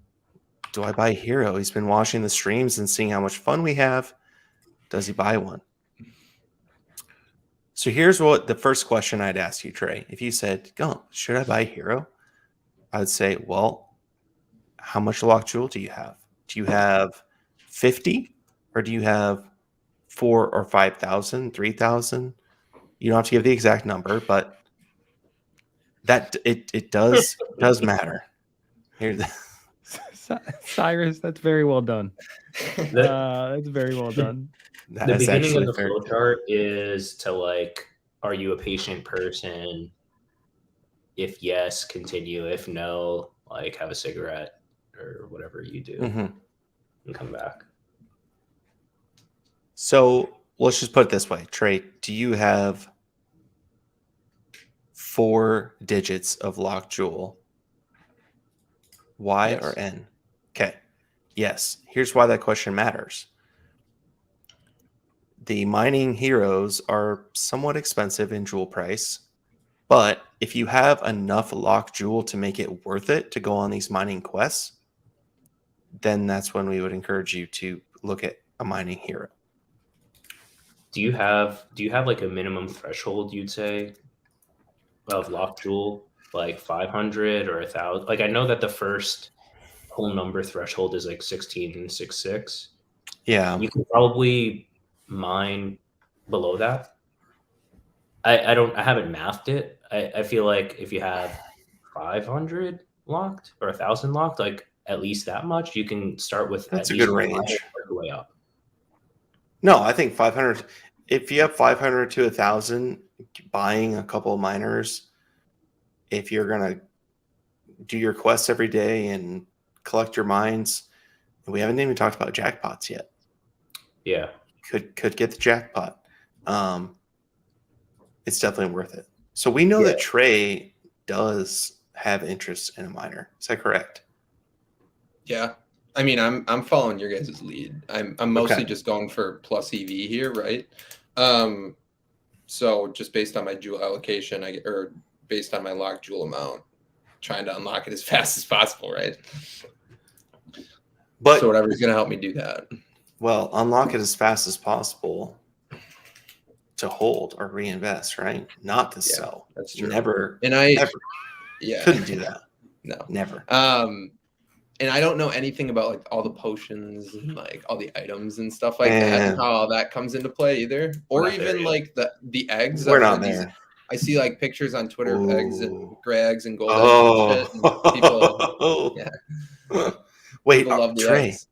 do I buy a hero? He's been watching the streams and seeing how much fun we have. Does he buy one? So here's what the first question I'd ask you, Trey. If you said, Gump, should I buy a hero? I would say, well, how much locked jewel do you have? Do you have 50 or do you have 4,000 or 5,000, 3,000? You don't have to give the exact number, but that it does matter. Here, Cyrus, that's very well done. That's very well done. that The is beginning of actually the very flow good. chart is to like, are you a patient person? If yes, continue. If no, like have a cigarette or whatever you do and come back. So let's just put it this way. Trey, do you have 4 digits of locked jewel? Y or N? Okay. Yes. Here's why that question matters. The mining heroes are somewhat expensive in jewel price, but if you have enough locked jewel to make it worth it to go on these mining quests, then that's when we would encourage you to look at a mining hero. Do you have like a minimum threshold you'd say of locked jewel, like 500 or 1,000? Like I know that the first whole number threshold is like 16.66. Yeah. You can probably mine below that. I haven't mathed it. I feel like if you have 500 locked or 1,000 locked, like at least that much, you can start with That's at a least good one line range. and work your way up. No, I think 500. If you have 500 to 1,000, buying a couple of miners, if you're gonna do your quests every day and collect your mines, we haven't even talked about jackpots yet. Yeah, Could get the jackpot. It's definitely worth it. So we know that Trey does have interest in a miner. Is that correct? Yeah. I mean, I'm following your guys' lead. I'm mostly just going for plus EV here, right? So just based on my jewel allocation, or based on my locked jewel amount, trying to unlock it as fast as possible, right? But so whatever's gonna help me do that. Well, unlock it as fast as possible to hold or reinvest, right? Not to sell. That's true. Never. And never couldn't do that. No. Never. And I don't know anything about like all the potions and like all the items and stuff like that and how all that comes into play either. Or even like the eggs. We're not there. I see like pictures on Twitter of eggs and gray eggs and gold eggs and shit. And people, wait, people love the Trey, eggs.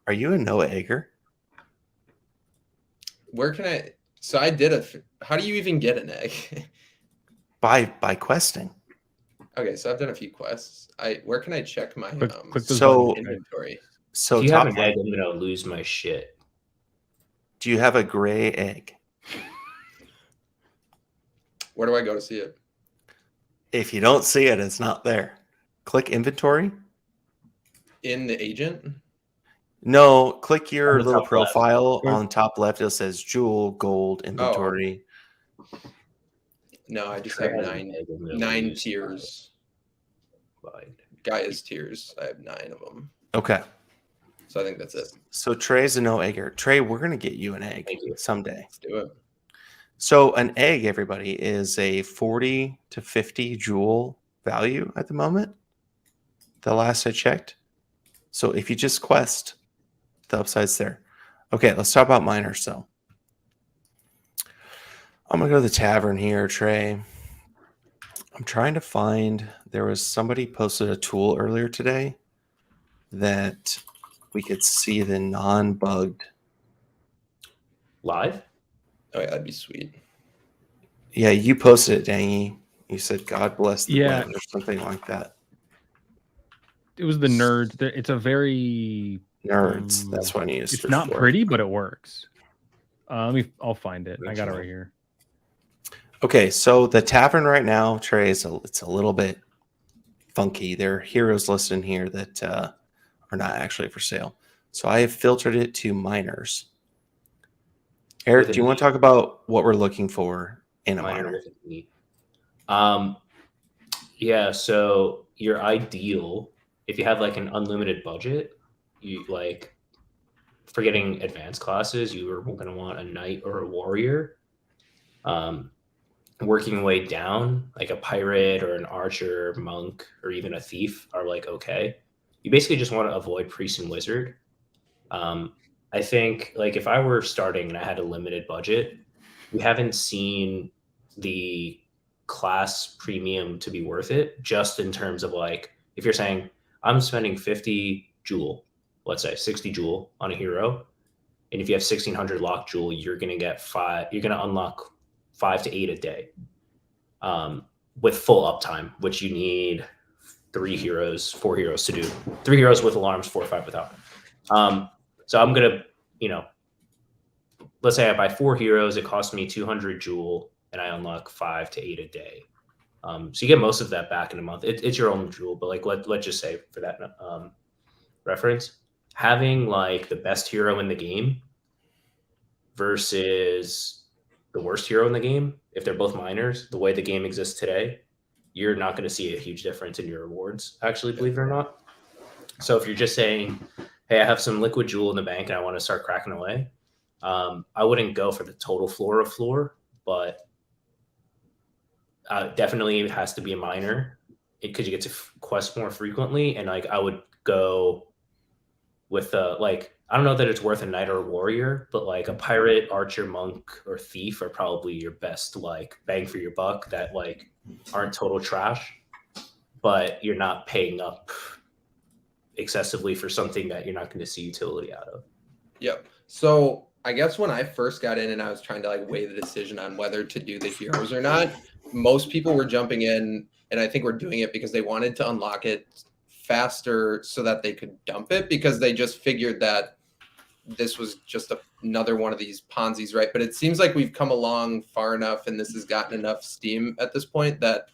Are you a Noah Egger? Where can I? So I did how do you even get an egg? by questing. Okay, so I've done a few quests. Where can I check my inventory? So if you have an egg, I'm gonna lose my shit. Do you have a gray egg? Where do I go to see it? If you don't see it, it's not there. Click inventory. In the agent? No, click your little profile on top left. It says jewel, gold, inventory. Oh. No, I just have nine tiers. Gaia's tiers. I have 9 of them. Okay. So I think that's it. So Trey's a no egger. Trey, we're gonna get you an egg someday. Let's do it. So an egg, everybody, is a 40 to 50 jewel value at the moment. The last I checked. So if you just quest, the upside's there. Okay, let's talk about miners. So I'm gonna go to the tavern here, Trey. I'm trying to find. There was somebody posted a tool earlier today that we could see the non-bugged live. Oh yeah, that'd be sweet. Yeah, you posted it, Dangy. You said God bless the land or something like that. It was the nerds. It's a very nerds. That's what I need to search It's not for. pretty, but it works. I'll find it. I got it right here. Okay, so the tavern right now, Trey, it's a little bit funky. There are heroes listed in here that are not actually for sale. So I have filtered it to miners. Eric, do you want to talk about what we're looking for in a miner? Yeah, so your ideal, if you have like an unlimited budget, you like for getting advanced classes, you are going to want a knight or a warrior. Working your way down, like a pirate or an archer, monk, or even a thief are like okay. You basically just want to avoid priest and wizard. I think like if I were starting and I had a limited budget, we haven't seen the class premium to be worth it, just in terms of like, if you're saying I'm spending 50 jewel, let's say 60 jewel on a hero, and if you have 1600 lock jewel, you're going to unlock 5 to 8 a day, with full uptime, which you need 4 heroes to do. 3 heroes with alarms, 4 or 5 without. So I'm going to, let's say I buy 4 heroes, it costs me 200 jewel, and I unlock 5 to 8 a day. So you get most of that back in a month. It's your own jewel, but like let's just say for that reference, having like the best hero in the game versus the worst hero in the game, if they're both minors, the way the game exists today, you're not going to see a huge difference in your rewards, actually, believe it or not. So if you're just saying, hey, I have some liquid jewel in the bank and I want to start cracking away, I wouldn't go for the total floor of floor, but definitely it has to be a minor because you get to quest more frequently. And like I would go with like, I don't know that it's worth a knight or a warrior, but like a pirate, archer, monk, or thief are probably your best like bang for your buck that like aren't total trash, but you're not paying up excessively for something that you're not going to see utility out of. Yep. So I guess when I first got in and I was trying to like weigh the decision on whether to do the heroes or not, most people were jumping in, and I think we're doing it because they wanted to unlock it faster so that they could dump it, because they just figured that this was just another one of these Ponzi's, right? But it seems like we've come along far enough and this has gotten enough steam at this point that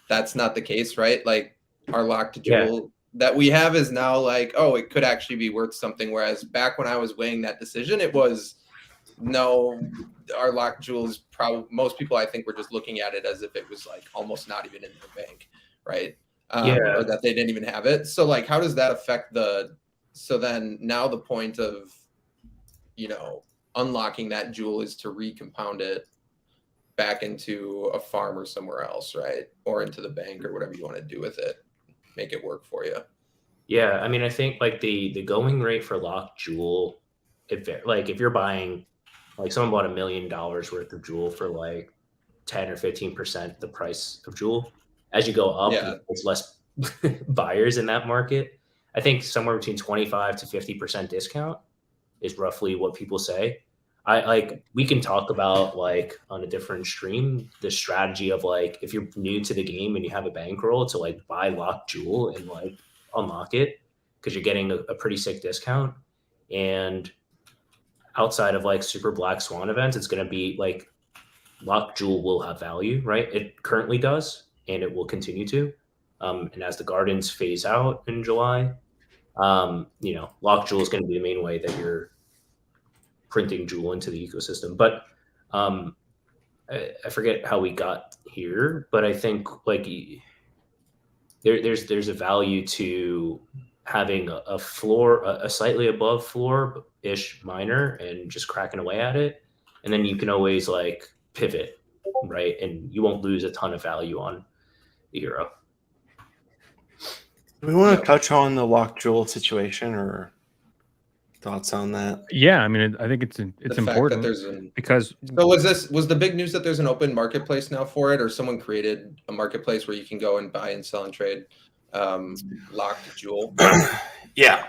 that's not the case, right? Like our locked jewel that we have is now like, oh, it could actually be worth something. Whereas back when I was weighing that decision, it was no, our locked jewel is probably, most people I think were just looking at it as if it was like almost not even in their bank, right? Or that they didn't even have it. So like, how does that affect so then now the point of, unlocking that jewel is to recompound it back into a farm or somewhere else, right? Or into the bank or whatever you want to do with it, make it work for you. Yeah, I mean, I think like the going rate for locked jewel, if you're buying, like someone bought $1 million worth of jewel for like 10 or 15% the price of jewel. As you go up, there's less buyers in that market. I think somewhere between 25 to 50% discount is roughly what people say. We can talk about like on a different stream, the strategy of like, if you're new to the game and you have a bankroll to like buy locked jewel and like unlock it, because you're getting a pretty sick discount. And outside of like super black swan events, it's going to be like locked jewel will have value, right? It currently does, and it will continue to. And as the gardens phase out in July, locked jewel is going to be the main way that you're printing jewel into the ecosystem. But I forget how we got here, but I think like there's a value to having a floor, a slightly above floor-ish minor, and just cracking away at it. And then you can always like pivot, right? And you won't lose a ton of value on the hero. Do we want to touch on the locked jewel situation, or thoughts on that? Yeah, I mean, I think it's important because. So was the big news that there's an open marketplace now for it, or someone created a marketplace where you can go and buy and sell and trade locked jewel? Yeah.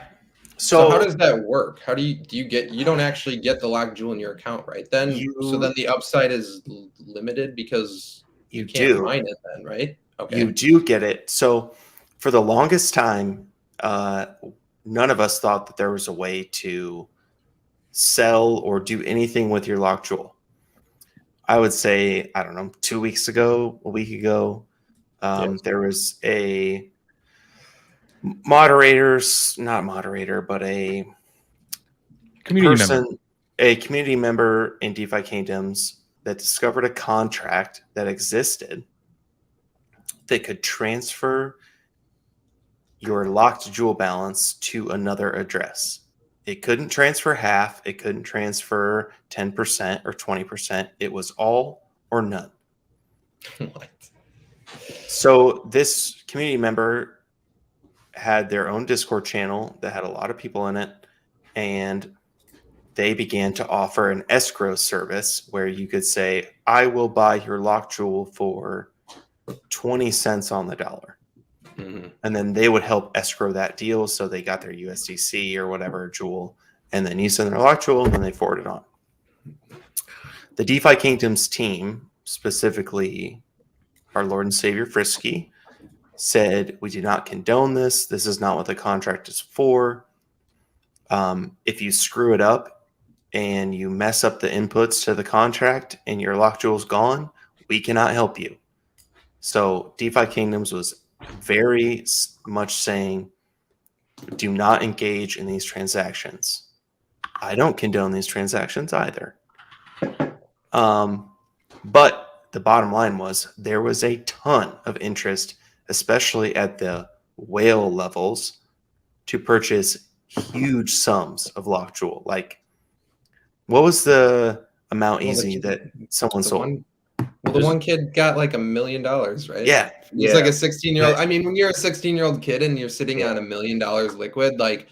So how does that work? How do you get? You don't actually get the locked jewel in your account, right? Then then the upside is limited because you can't mine it. Then, right? Okay. You do get it. So for the longest time, none of us thought that there was a way to sell or do anything with your locked jewel. I would say, I don't know, 2 weeks ago, a week ago, there was a community member in DeFi Kingdoms that discovered a contract that existed that could transfer your locked jewel balance to another address. It couldn't transfer half. It couldn't transfer 10% or 20%. It was all or none. What? So this community member had their own Discord channel that had a lot of people in it. And they began to offer an escrow service where you could say, I will buy your lock jewel for 20 cents on the dollar. Mhm. And then they would help escrow that deal. So they got their USDC or whatever jewel, and then you send their lock jewel and then they forward it on. The DeFi Kingdoms team, specifically our Lord and Savior Frisky, said, we do not condone this. This is not what the contract is for. If you screw it up and you mess up the inputs to the contract and your lock jewel's gone, we cannot help you. So DeFi Kingdoms was very much saying, do not engage in these transactions. I don't condone these transactions either. But the bottom line was there was a ton of interest, especially at the whale levels, to purchase huge sums of lock jewel. Like, what was the amount easy that someone sold? The one kid got like $1 million, right? Yeah. He's like a 16-year-old. I mean, when you're a 16-year-old kid and you're sitting on $1 million liquid, like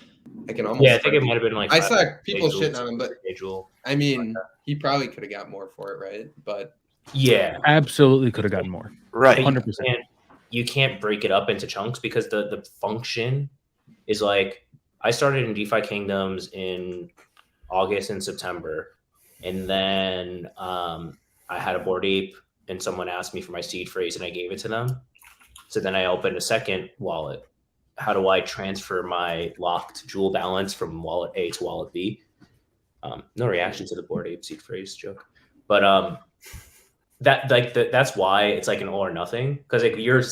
I can almost. Yeah, I think it might have been like. I saw people shitting on him, but Jewel. I mean, he probably could have got more for it, right? But yeah, Absolutely could have gotten more. Right. 100%. You can't break it up into chunks because the function is like, I started in DeFi Kingdoms in August and September, and then I had a Bored Ape and someone asked me for my seed phrase and I gave it to them. So then I opened a second wallet. How do I transfer my locked jewel balance from wallet A to wallet B? No reaction to the Bored Ape seed phrase joke, but that's why it's like an all or nothing, because like you're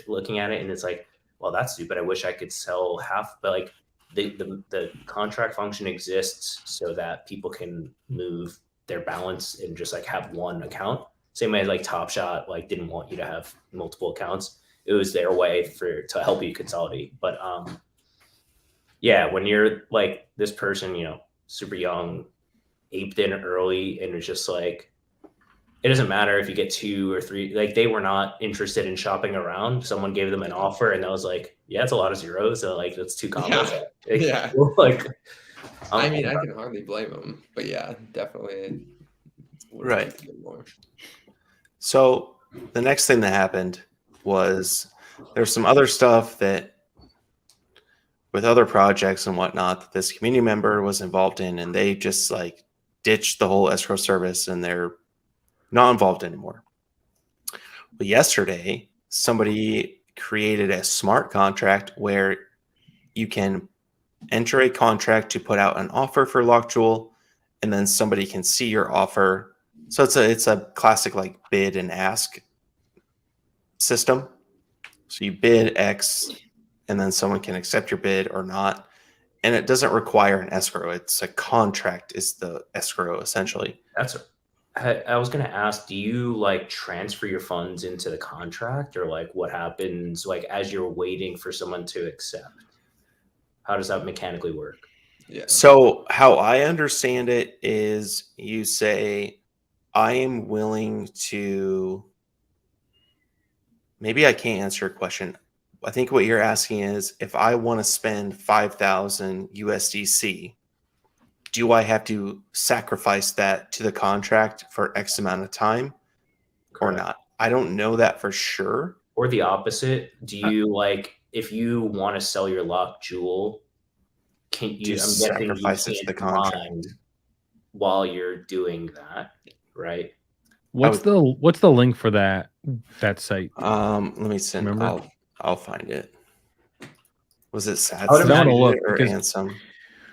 looking at it and it's like, well, that's stupid. I wish I could sell half, but like the contract function exists so that people can move their balance and just like have one account. Same way like Top Shot like didn't want you to have multiple accounts. It was their way to help you consolidate. But yeah, when you're like this person, super young, aped in early, and it's just like, it doesn't matter if you get 2 or 3. Like they were not interested in shopping around. Someone gave them an offer, and that was like, yeah, it's a lot of zeros. So like that's 2 combos. Yeah. Like, I mean, I can hardly blame them, but yeah, definitely. Right. So the next thing that happened was there's some other stuff that with other projects and whatnot that this community member was involved in, and they just like ditched the whole escrow service and they're not involved anymore. But yesterday, somebody created a smart contract where you can enter a contract to put out an offer for lock jewel, and then somebody can see your offer. So it's a classic like bid and ask system. So you bid X, and then someone can accept your bid or not. And it doesn't require an escrow. It's a contract is the escrow essentially. I was going to ask, do you like transfer your funds into the contract, or like what happens like as you're waiting for someone to accept? How does that mechanically work? Yeah. So how I understand it is you say, I am willing to, maybe I can't answer your question. I think what you're asking is, if I want to spend 5,000 USDC, do I have to sacrifice that to the contract for X amount of time or not? I don't know that for sure. Or the opposite. Do you like, if you want to sell your locked jewel, can you sacrifice it to the contract while you're doing that, right? What's the link for that site? Let me send. Remember? I'll find it. Was it Sad I would Side look, or because- Ansem?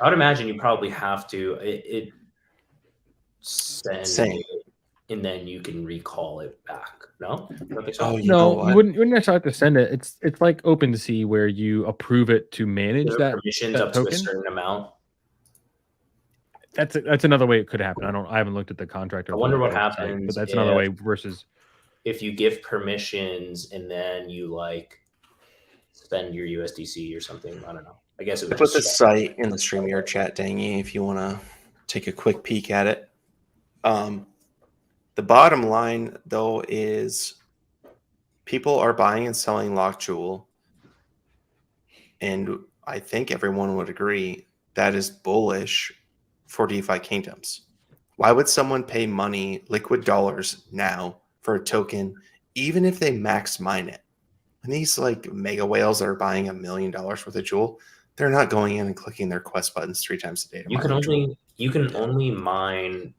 I would imagine you probably have to send it, and then you can recall it back. No? Oh, you No, know what? you wouldn't necessarily have to send it. It's like OpenSea where you approve it to manage There are that permissions that up to a token? certain amount. That's another way it could happen. I haven't looked at the contract. I wonder what site, happens but that's another way versus if you give permissions and then you like spend your USDC or something. I don't know. I guess it would Put the site in the StreamYard chat, Dangy, if you want to take a quick peek at it. The bottom line, though, is people are buying and selling lock jewel, and I think everyone would agree that is bullish for DeFi Kingdoms. Why would someone pay money, liquid dollars now for a token, even if they max mine it? And these like mega whales that are buying $1 million worth of Jewel, they're not going in and clicking their quest buttons 3 times a day. You can only mine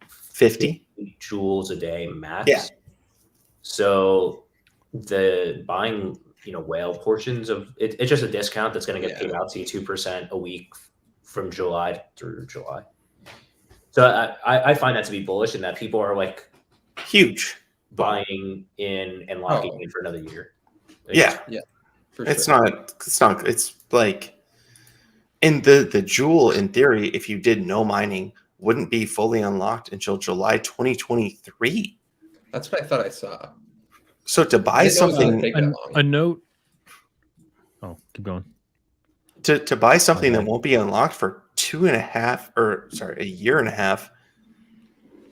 50 jewels a day max. Yeah. So the buying, whale portions of it, it's just a discount that's going to get paid out to you 2% a week from July through July. So I find that to be bullish, and that people are like huge buying in and locking in for another year. Yeah. For It's sure. not. It's like in the Jewel, in theory, if you did no mining, wouldn't be fully unlocked until July 2023. That's what I thought I saw. So to buy something, a note. Oh, keep going. To buy something that won't be unlocked for a year and a half,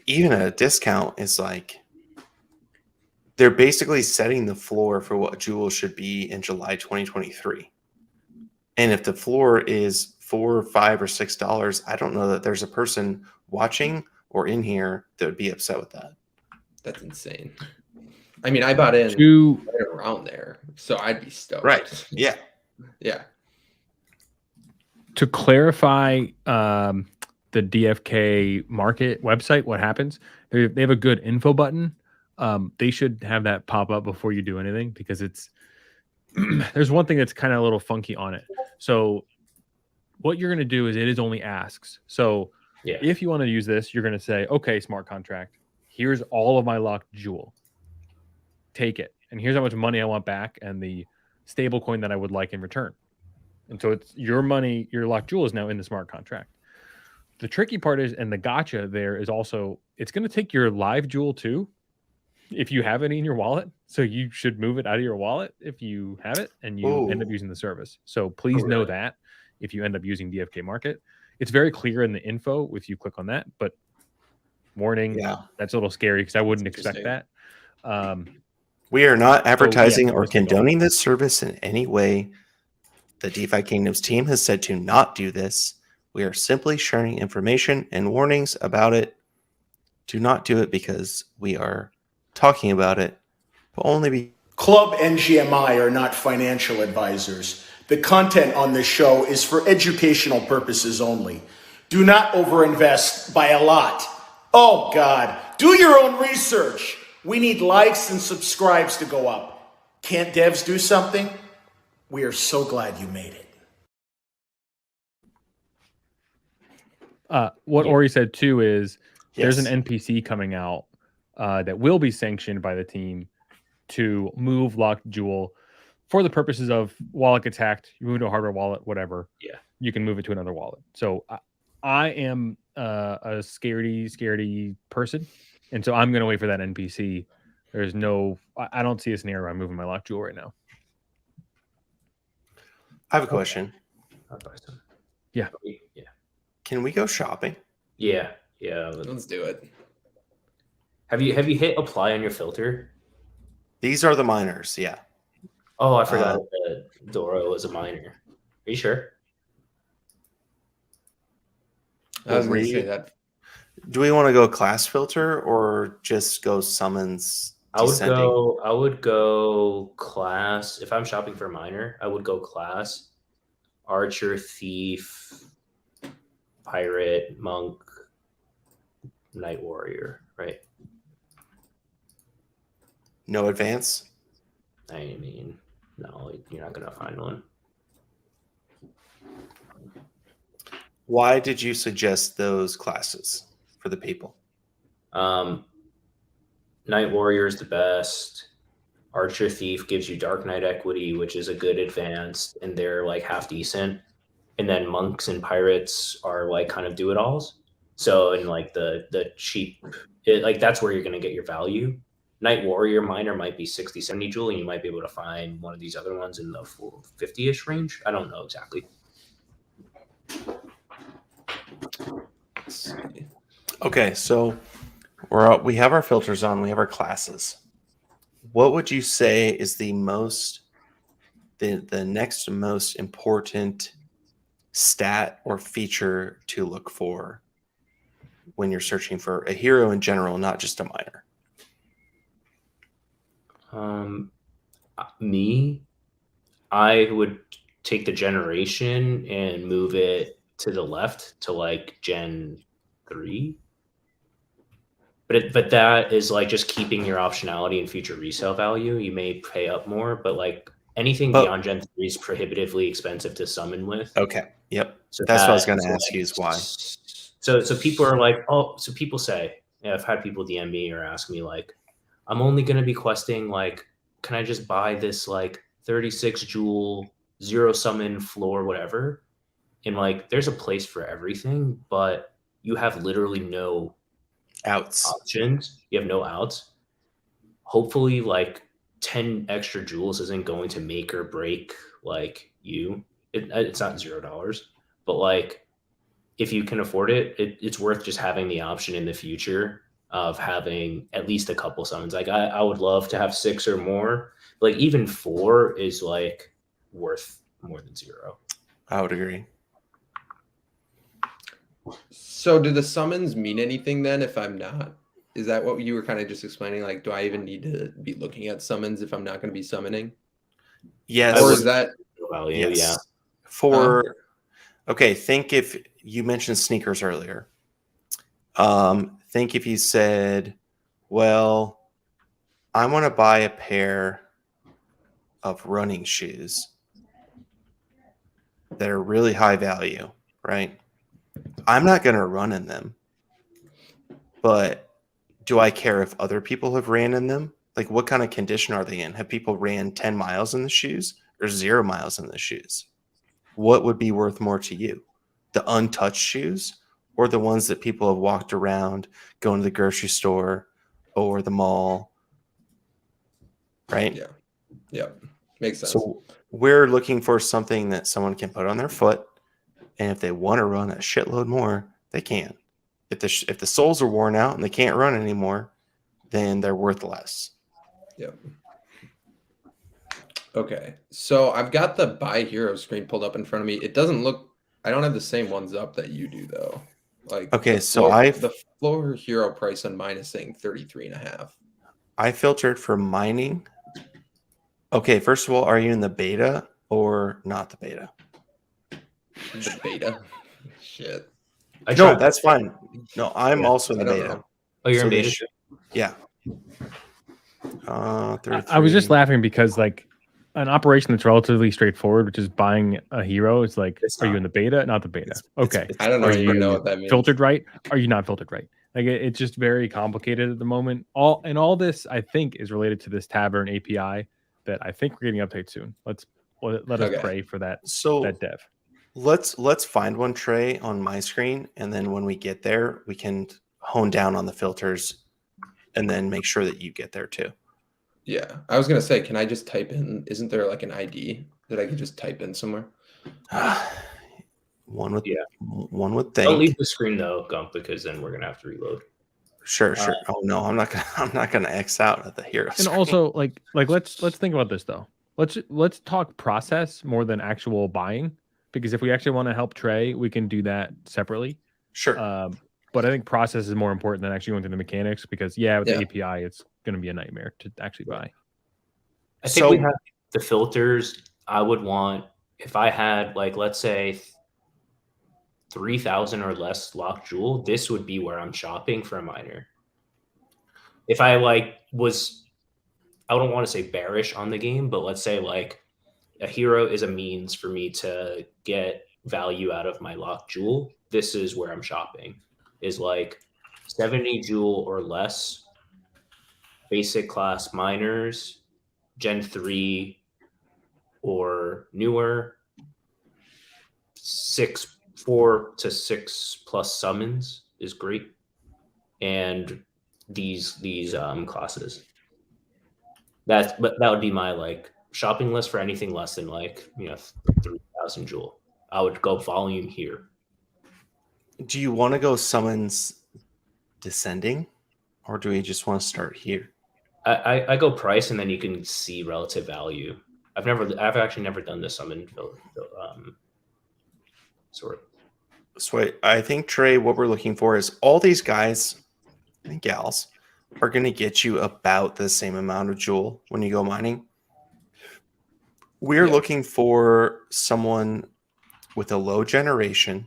even at a discount, is like they're basically setting the floor for what Jewel should be in July 2023. And if the floor is $4 or $5 or $6, I don't know that there's a person watching or in here that would be upset with that. That's insane. I mean, I bought in right around there, so I'd be stoked. Right. Yeah. Yeah. To clarify the DFK market website, what happens? They have a good info button. They should have that pop up before you do anything, because it's there's one thing that's kind of a little funky on it. So what you're going to do is it is only asks. So if you want to use this, you're going to say, okay, smart contract, here's all of my locked Jewel. Take it. And here's how much money I want back and the stable coin that I would like in return. And so it's your money, your locked Jewel is now in the smart contract. The tricky part is, and the gotcha there is also, it's going to take your live Jewel too, if you have any in your wallet. So you should move it out of your wallet if you have it and you end up using the service. So please know that if you end up using DFK Market. It's very clear in the info if you click on that, but warning, that's a little scary because I wouldn't expect that. We are not advertising or condoning this service in any way. The DeFi Kingdoms team has said to not do this. We are simply sharing information and warnings about it. Do not do it because we are talking about it, but only be. Club and GMI are not financial advisors. The content on this show is for educational purposes only. Do not overinvest by a lot. Oh God, do your own research. We need likes and subscribes to go up. Can't devs do something? We are so glad you made it. What Ori said too is there's an NPC coming out that will be sanctioned by the team to move locked Jewel for the purposes of wallet gets hacked, you move to a hardware wallet, whatever. Yeah, you can move it to another wallet. So I am a scaredy person, and so I'm going to wait for that NPC. There's no, I don't see a scenario where I'm moving my locked Jewel right now. I have a question. Yeah. Can we go shopping? Yeah. Let's do it. Have you hit apply on your filter? These are the miners. Yeah. Oh, I forgot that Doro was a miner. Are you sure? I was going to say that. Do we want to go class filter or just go summons? I would go class. If I'm shopping for a miner, I would go class, archer, thief, pirate, monk, night warrior, right? No advance? I mean, no, you're not going to find one. Why did you suggest those classes for the people? Night warrior is the best. Archer thief gives you dark knight equity, which is a good advance, and they're like half decent. And then monks and pirates are like kind of do-it-alls. So in like the cheap, like that's where you're going to get your value. Night warrior miner might be 60, 70 jewel, and you might be able to find one of these other ones in the 50-ish range. I don't know exactly. Okay, so we have our filters on, we have our classes. What would you say is the next most important stat or feature to look for when you're searching for a hero in general, not just a miner? I would take the generation and move it to the left to like Gen 3. But that is like just keeping your optionality and future resale value. You may pay up more, but like anything beyond Gen 3 is prohibitively expensive to summon with. Okay. Yep. So That's what I was going to so ask you is why. So people are like, oh, so people say, I've had people DM me or ask me like, I'm only going to be questing like, can I just buy this like 36 jewel, 0 summon floor, whatever? And like, there's a place for everything, but you have literally no outs options. You have no outs. Hopefully like 10 extra jewels isn't going to make or break like you. It's not $0, but like if you can afford it, it's worth just having the option in the future of having at least a couple summons. Like I would love to have 6 or more. Like even 4 is like worth more than 0. I would agree. So do the summons mean anything then if I'm not? Is that what you were kind of just explaining? Like, do I even need to be looking at summons if I'm not going to be summoning? Yes. Or is that value? Yes. Yeah. For okay, think if you mentioned sneakers earlier. Think if you said, well, I want to buy a pair of running shoes that are really high value, right? I'm not going to run in them, but do I care if other people have ran in them? Like, what kind of condition are they in? Have people ran 10 miles in the shoes or 0 miles in the shoes? What would be worth more to you? The untouched shoes or the ones that people have walked around, going to the grocery store or the mall, right? Yeah. Yeah. Makes sense. So we're looking for something that someone can put on their foot. And if they want to run a shitload more, they can. If the soles are worn out and they can't run anymore, then they're worth less. Yep. Okay. So I've got the buy hero screen pulled up in front of me. It doesn't look, I don't have the same ones up that you do though. Like, okay, the floor hero price on mine is saying 33.5. I filtered for mining. Okay, first of all, are you in the beta or not the beta? The beta? Shit. No, that's fine. No, I'm also in the beta. Know. Oh, you're in beta? Yeah. I was just laughing because like an operation that's relatively straightforward, which is buying a hero, is like, are you in the beta? Not the beta. Okay. I don't even know what that means. Filtered right? Are you not filtered right? Like it's just very complicated at the moment. All this I think is related to this Tavern API that I think we're getting updates soon. Let us pray for that. So that dev. Let's find one, Trey, on my screen, and then when we get there, we can hone down on the filters, and then make sure that you get there too. Yeah, I was gonna say, can I just type in? Isn't there like an ID that I could just type in somewhere? One would think. Don't leave the screen though, Gump, because then we're gonna have to reload. Sure. Oh no, I'm not gonna X out at the hero. And also, like let's think about this though. Let's talk process more than actual buying, because if we actually want to help Trey, we can do that separately. Sure. But I think process is more important than actually going through the mechanics, because with the API, it's going to be a nightmare to actually buy. I think we have the filters. I would want, if I had like, let's say 3,000 or less locked jewel, this would be where I'm shopping for a miner. If I like I don't want to say bearish on the game, but let's say like a hero is a means for me to get value out of my locked jewel. This is where I'm shopping, is like 70 jewel or less, basic class miners, Gen 3 or newer, 4 to 6 plus summons is great. And these classes. That would be my like shopping list for anything less than like 3,000 jewel. I would go volume here. Do you want to go summons descending, or do we just want to start here? I go price, and then you can see relative value. I've actually never done the summon sort. So I think, Trey, what we're looking for is all these guys and gals are going to get you about the same amount of jewel when you go mining. We're looking for someone with a low generation,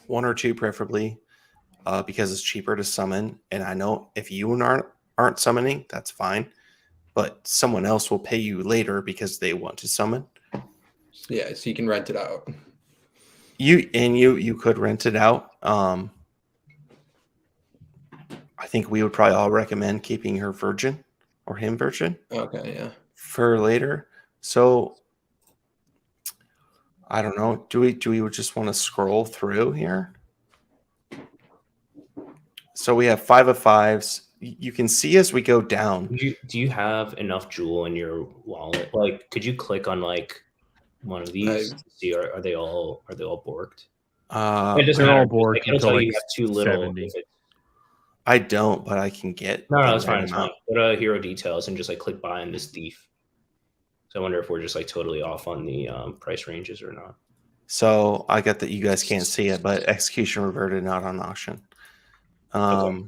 1 or 2 preferably, because it's cheaper to summon. And I know if you aren't summoning, that's fine. But someone else will pay you later because they want to summon. Yeah, so you can rent it out. You could rent it out. I think we would probably all recommend keeping her virgin or him virgin. Okay, yeah. For later. So I don't know. Do we just want to scroll through here? So we have 5 of 5s. You can see as we go down. Do you have enough jewel in your wallet? Like, could you click on like one of these to see are they all borked? It doesn't They're matter. all borked Like, it'll until tell like you have too little. 70. I don't, but I can get. No, it's fine. It's fine. Go to hero details and just like click buy on this thief. So I wonder if we're just like totally off on the price ranges or not. So I got that you guys can't see it, but execution reverted, not on auction. Okay.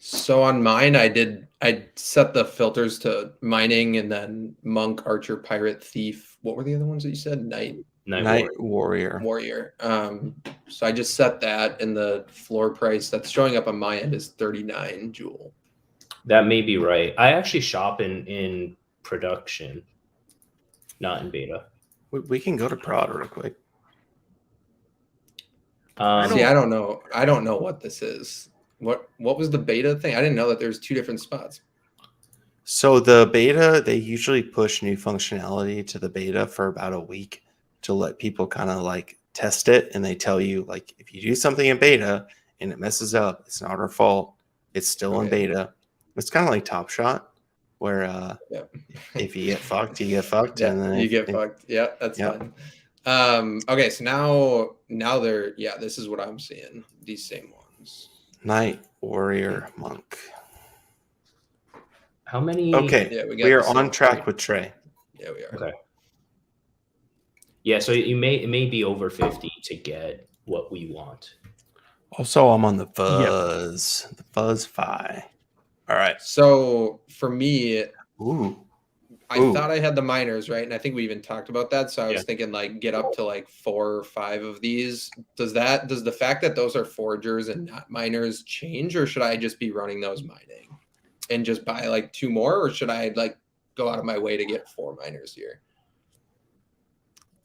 So on mine, I set the filters to mining and then monk, archer, pirate, thief. What were the other ones that you said? Knight warrior. So I just set that, and the floor price that's showing up on my end is 39 jewel. That may be right. I actually shop in production, not in beta. We can go to prod real quick. See, I don't know. I don't know what this is. What was the beta thing? I didn't know that there's 2 different spots. So the beta, they usually push new functionality to the beta for about a week to let people kind of like test it. And they tell you, like, if you do something in beta and it messes up, it's not our fault. It's still in beta. It's kind of like Top Shot, where if you get fucked, you get fucked. Yeah, and then you get fucked. Yeah, that's fine. Okay, so now they're this is what I'm seeing. These same ones. Knight, warrior, monk. How many? Okay, Yeah, we are on track with Trey. Yeah, we are. Okay. Yeah, so it may be over 50 to get what we want. Also, I'm on the fuzz. The fuzz fi. All right. So for me, I Ooh. thought I had the miners, right? And I think we even talked about that. So I was thinking like get up to like 4 or 5 of these. Does the fact that those are foragers and not miners change, or should I just be running those mining and just buy like 2 more, or should I like go out of my way to get 4 miners here?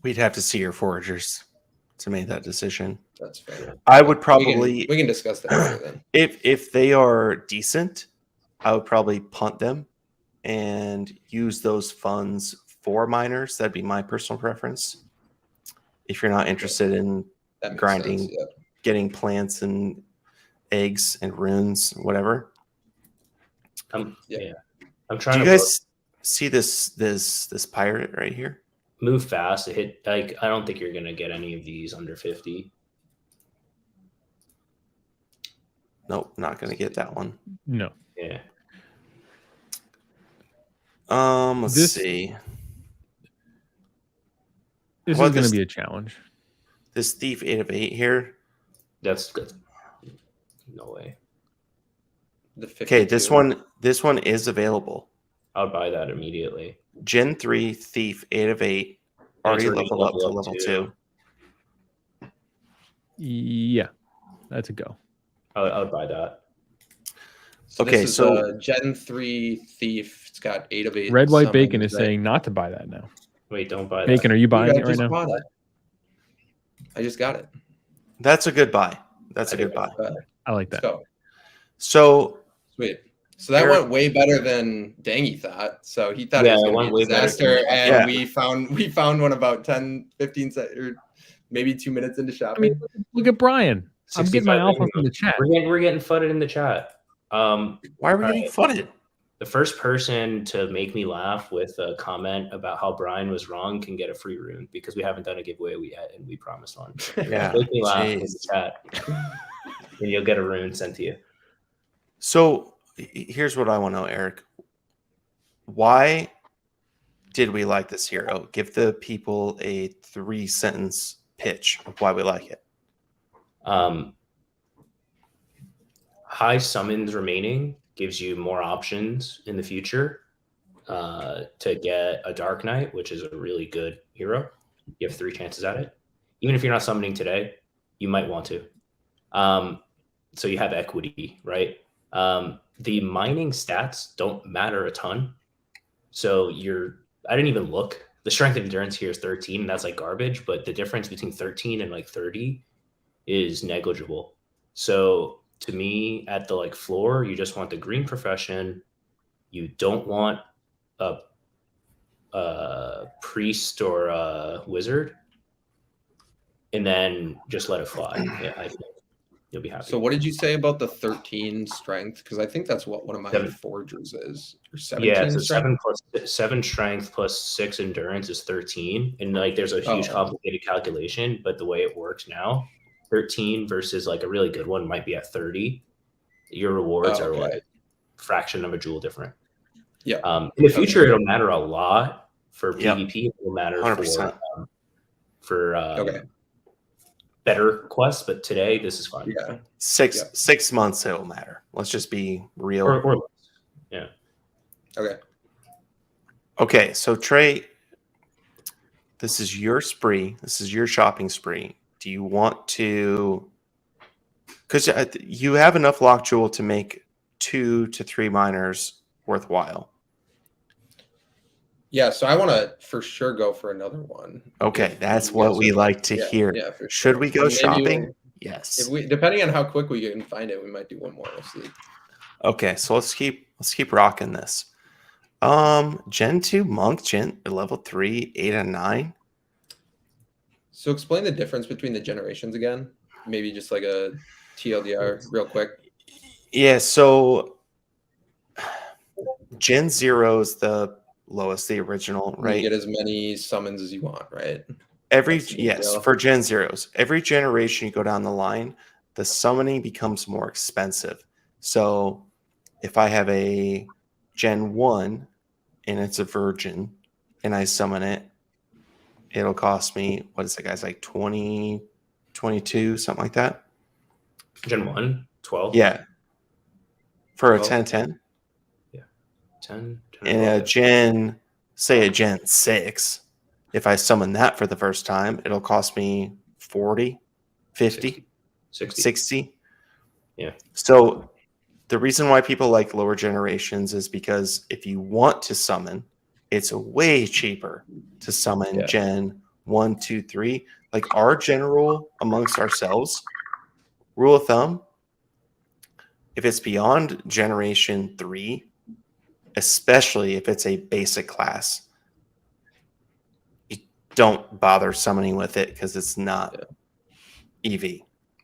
We'd have to see your foragers to make that decision. That's fair. I would probably we can discuss that later then. If they are decent, I would probably punt them and use those funds for miners. That'd be my personal preference. If you're not interested in grinding, getting plants and eggs and runes, whatever. I'm trying. Do you guys see this pirate right here? Move fast. It hit like I don't think you're gonna get any of these under 50. Nope, not gonna get that one. No. Yeah. Let's see. This is going to be a challenge. This thief 8 of 8 here. That's good. No way. Okay, this one is available. I'll buy that immediately. Gen 3 thief 8 of 8 already leveled up to level 2. Yeah, that's a go. I would buy that. So okay, so Gen 3 thief. It's got 8 of 8. Red White Bacon is saying not to buy that now. Wait, don't buy Bacon, that. are you buying it right now? I just got it. That's a good buy. That's a good buy. I like that. So sweet. So that went way better than Dangy thought. So he thought it was going to be a disaster. And we found one about 10, 15 seconds, or maybe 2 minutes into shopping. I mean, look at Brian. I'm getting my alpha from the chat. We're getting fudded in the chat. Why are we getting fudded? The first person to make me laugh with a comment about how Brian was wrong can get a free rune, because we haven't done a giveaway yet and we promised one. Yeah, make me laugh in the chat, and you'll get a rune sent to you. So here's what I want to know, Eric. Why did we like this hero? Give the people a 3-sentence pitch of why we like it. High summons remaining gives you more options in the future to get a Dark Knight, which is a really good hero. You have 3 chances at it. Even if you're not summoning today, you might want to. So you have equity, right? The mining stats don't matter a ton. So I didn't even look. The strength and endurance here is 13, and that's like garbage, but the difference between 13 and like 30 is negligible. So to me, at the like floor, you just want the green profession. You don't want a priest or a wizard, and then just let it fly. Yeah, I think you'll be happy. So what did you say about the 13 strength? Because I think that's what one of my 7. forgers is. Or 17 Yeah, so strength? 7 strength plus 6 endurance is 13. And like there's a huge complicated calculation, but the way it works now, 13 versus like a really good one might be at 30. Your rewards are like a fraction of a jewel different. Yeah. In the future, it'll matter a lot for PvP. It will matter 100%. for better quests, but today this is fine. Yeah. 6 months it'll matter. Let's just be real. Or yeah. Okay. Okay, so Trey, this is your spree. This is your shopping spree. Do you want to? Because you have enough lock jewel to make 2 to 3 miners worthwhile. Yeah, so I want to for sure go for another one. Okay, that's what we like to hear. Yeah, for Should sure. we go shopping? Yes. If we, depending on how quick we can find it, we might do one more. We'll see. Okay, so let's keep rocking this. Gen 2 monk, level 3, 8 and 9. So explain the difference between the generations again. Maybe just like a TLDR real quick. Yeah, so Gen 0 is the lowest, the original, right? You get as many summons as you want, right? For Gen 0s. Every generation you go down the line, the summoning becomes more expensive. So if I have a Gen 1 and it's a virgin and I summon it, it'll cost me, what is it, guys, like 20, 22, something like that? Gen 1, 12? Yeah. For 12. a 10-10? Yeah. 10, and a Gen 6, if I summon that for the first time, it'll cost me 40, 50, 60. Yeah. So the reason why people like lower generations is because if you want to summon, it's way cheaper to summon Gen 1, 2, 3. Like our general amongst ourselves, rule of thumb, if it's beyond generation 3, especially if it's a basic class, you don't bother summoning with it because it's not EV.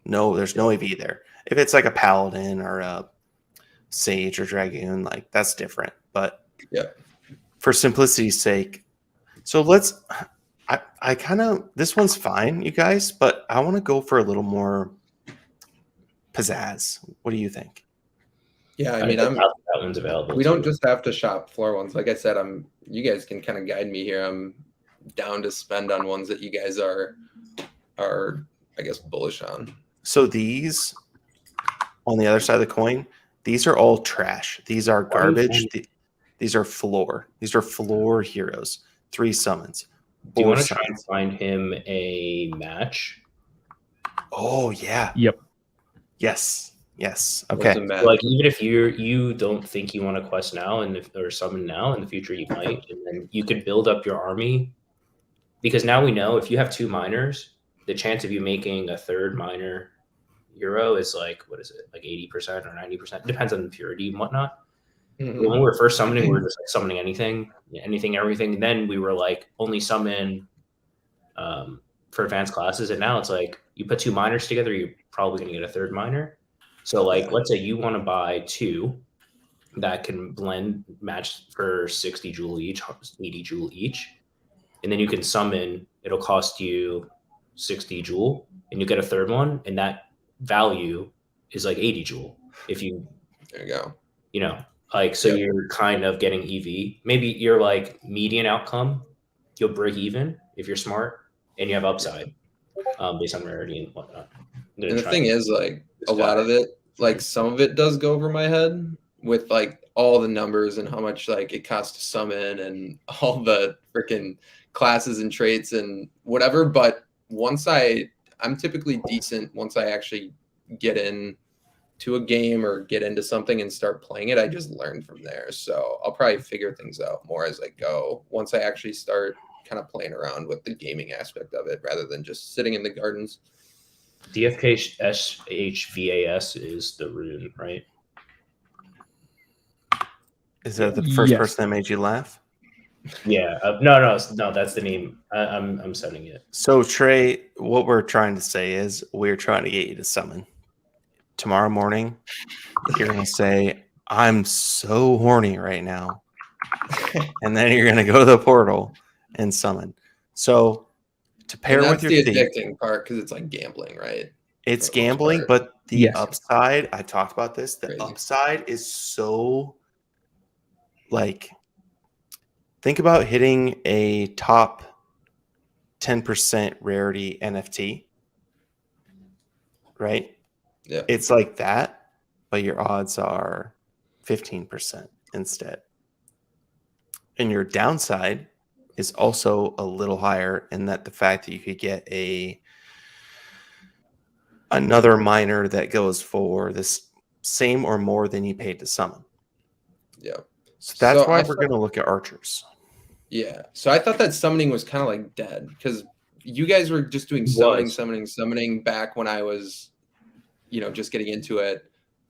No, there's no EV there. If it's like a paladin or a sage or dragoon, like that's different. But for simplicity's sake, so I kind of, this one's fine, you guys, but I want to go for a little more pizzazz. What do you think? Yeah, I mean, that one's available. We don't just have to shop floor ones. Like I said, you guys can kind of guide me here. I'm down to spend on ones that you guys are I guess bullish on. So these on the other side of the coin, these are all trash. These are garbage. These are floor. These are floor heroes. 3 summons. Do you want to try and find him a match? Oh yeah. Yep. Yes. Okay. Like even if you don't think you want to quest now or summon now, in the future you might, and then you could build up your army, because now we know if you have 2 miners, the chance of you making a 3rd miner hero is like, what is it, like 80% or 90%? Depends on the purity and whatnot. Mm-hmm. When we were first summoning, we were just like summoning anything, everything. And then we were like only summon for advanced classes, and now it's like you put 2 miners together, you're probably going to get a 3rd miner. So like, let's say you want to buy 2 that can match for 60 jewel each, 80 jewel each, and then you can summon. It'll cost you 60 jewel, and you get a 3rd one, and that value is like 80 jewel. If you, there you go. You know, like, so you're kind of getting EV. Maybe you're like median outcome. You'll break even if you're smart and you have upside. based on rarity and whatnot. And the thing is, like, a lot of it, like, some of it does go over my head with, like, all the numbers and how much, like, it costs to summon and all the freaking classes and traits and whatever. But once I'm typically decent once I actually get in to a game or get into something and start playing it. I just learn from there. So I'll probably figure things out more as I go once I actually start kind of playing around with the gaming aspect of it rather than just sitting in the gardens. DFKSHVAS is the rune, right? Is that the first person that made you laugh? Yeah. No, that's the name. I'm sending it. So Trey, what we're trying to say is we're trying to get you to summon. Tomorrow morning, you're going to say, I'm so horny right now. And then you're going to go to the portal and summon. So to pair with your thief. That's the addicting part because it's like gambling, right? It's gambling, but the upside, I talked about this, the upside is so, like, think about hitting a top 10% rarity NFT, right? Yeah. It's like that, but your odds are 15% instead. And your downside is also a little higher in that the fact that you could get another miner that goes for this same or more than you paid to summon. Yeah. So that's why we're going to look at archers. Yeah. So I thought that summoning was kind of like dead because you guys were just doing summoning back when I was, just getting into it.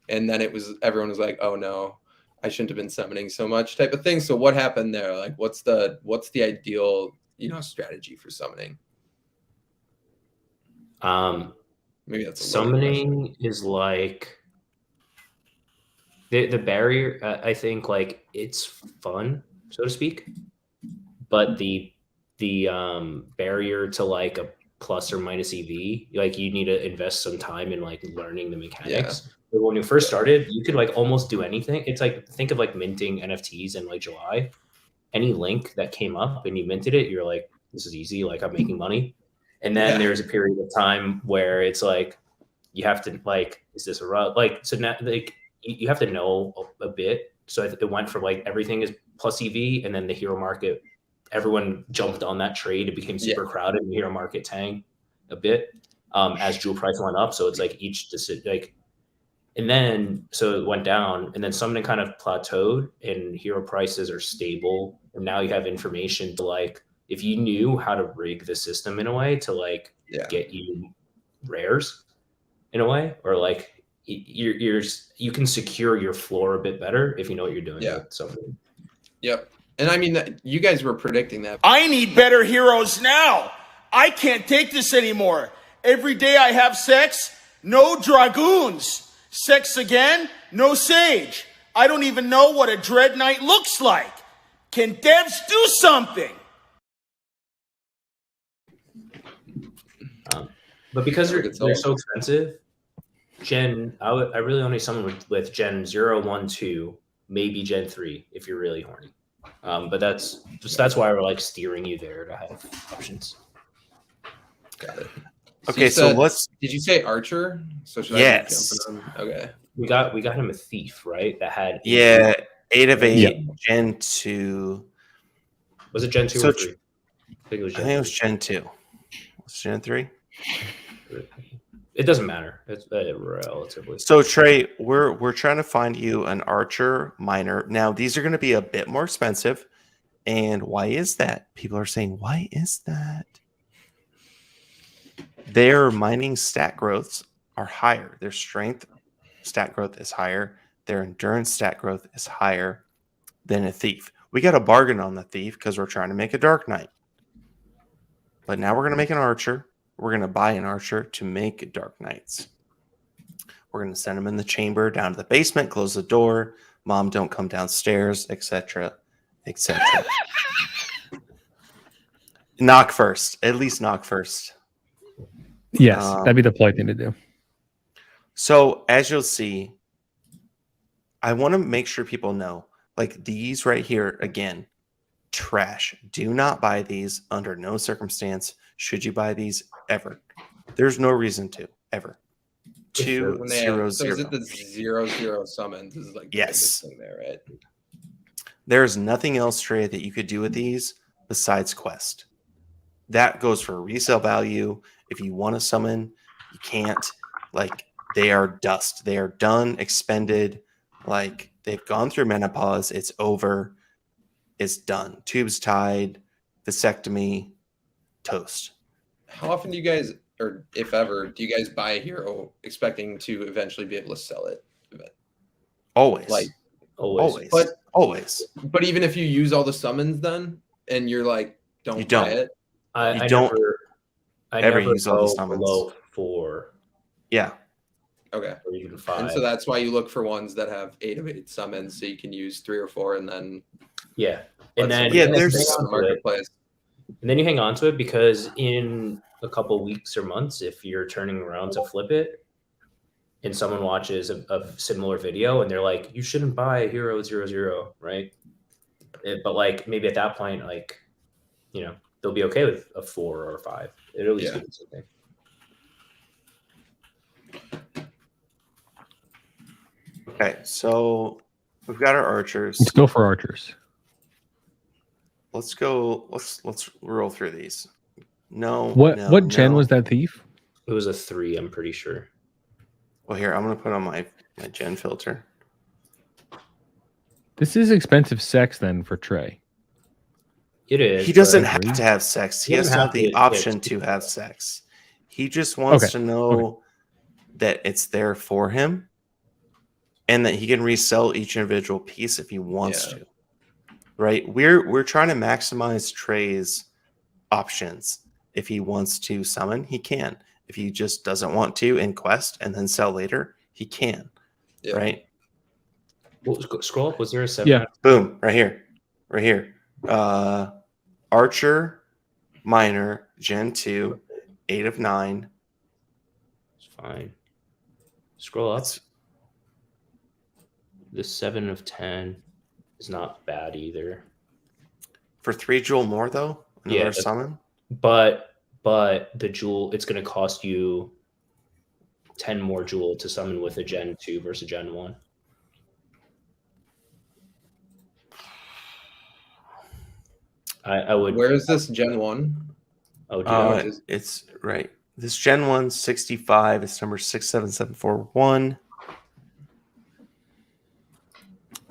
And then everyone was like, oh no, I shouldn't have been summoning so much type of thing. So what happened there? Like, what's the ideal, strategy for summoning? Maybe that's summoning is like the barrier. I think like it's fun, so to speak, but the barrier to like a plus or minus EV, like you need to invest some time in like learning the mechanics. Yeah. But when you first started, you could like almost do anything. It's like, think of like minting NFTs in like July. Any link that came up and you minted it, you're like, this is easy. Like I'm making money. And then there's a period of time where it's like, you have to like, is this a rub? Like, so now like you have to know a bit. So it went from like everything is plus EV, and then the hero market, everyone jumped on that trade. It became super crowded, and the hero market tanked a bit as jewel price went up. So it's like each like, and then so it went down, and then summoning kind of plateaued, and hero prices are stable. And now you have information to like, if you knew how to rig the system in a way to like get you rares in a way, or like you can secure your floor a bit better if you know what you're doing. With something. Yep. And I mean, you guys were predicting that. I need better heroes now. I can't take this anymore. Every day I have sex, no dragoons. Sex again, no sage. I don't even know what a Dread Knight looks like. Can devs do something? But because they're so expensive, I really only summon with Gen 0, 1, 2, maybe Gen 3 if you're really horny. But that's why we're like steering you there to have options. Got it. Okay, so did you say Archer? So should yes. I jump in? Okay. We got him a Thief, right? That had 8 of 8, Gen 2. Was it Gen 2 or 3? I think it was Gen 2. Was it Gen 3? It doesn't matter. It's relatively. So Trey, we're trying to find you an Archer miner. Now these are going to be a bit more expensive, and why is that? People are saying, why is that? Their mining stat growths are higher. Their strength stat growth is higher. Their endurance stat growth is higher than a Thief. We got a bargain on the Thief because we're trying to make a Dark Knight. But now we're going to make an Archer. We're going to buy an Archer to make Dark Knights. We're going to send them in the chamber down to the basement, close the door. Mom, don't come downstairs, etc., etc. Knock first. At least knock first. Yes, that'd be the polite thing to do. So as you'll see, I want to make sure people know, like these right here, again, trash. Do not buy these under no circumstance. Should you buy these ever? There's no reason to ever. When they have, 2-0-0. so is it the 0-0 summons? Is like the biggest Yes. thing there, right? There's nothing else, Trey, that you could do with these besides quest. That goes for resale value. If you want to summon, you can't. Like, they are dust. They are done, expended. Like, they've gone through menopause. It's over. It's done. Tubes tied, vasectomy, toast. How often do you guys, or if ever, do you guys buy a hero expecting to eventually be able to sell it? Always. Like, Always. Always. but even if you use all the summons then, and you're like, don't You buy don't. it. I don't never use all the go summons. below 4 Yeah. Okay. or even 5. And so that's why you look for ones that have 8 of 8 summons, so you can use 3 or 4, and then yeah. And then Yeah, and then there's- you hang on on the to it. marketplace. And then you hang on to it because in a couple weeks or months, if you're turning around to flip it and someone watches a similar video and they're like, you shouldn't buy a hero 0-0, right? But like maybe at that point, like, you know, they'll be okay with a 4 or a 5. It at least Yeah. gives something. Okay, so we've got our archers. Let's go for archers. Let's go. Let's roll through these. No. What gen no. was that thief? It was a 3, I'm pretty sure. Well, here I'm gonna put on my gen filter. This is expensive sex then for Trey. It is. He doesn't but- have to have sex. He He has doesn't to have have the to- option yeah. to have sex. He just wants Okay, to know that it's there for him, and that he can resell each individual piece if he wants Yeah. to. Right? We're trying to maximize Trey's options. If he wants to summon, he can. If he just doesn't want to in quest and then sell later, he can. Yeah. Right? Scroll up. Was there a 7? Yeah. Boom, right here. Right here. Archer, Minor, Gen 2, 8 of 9. It's fine. Scroll up. It's, The 7 of 10 is not bad either. for 3 jewel more though, another Yeah, that's- summon. But the jewel, it's going to cost you 10 more jewel to summon with a Gen 2 versus Gen 1. I would. Where is this Gen 1? Oh, do you know? it is- It's right. This Gen 1 65 is number 67741.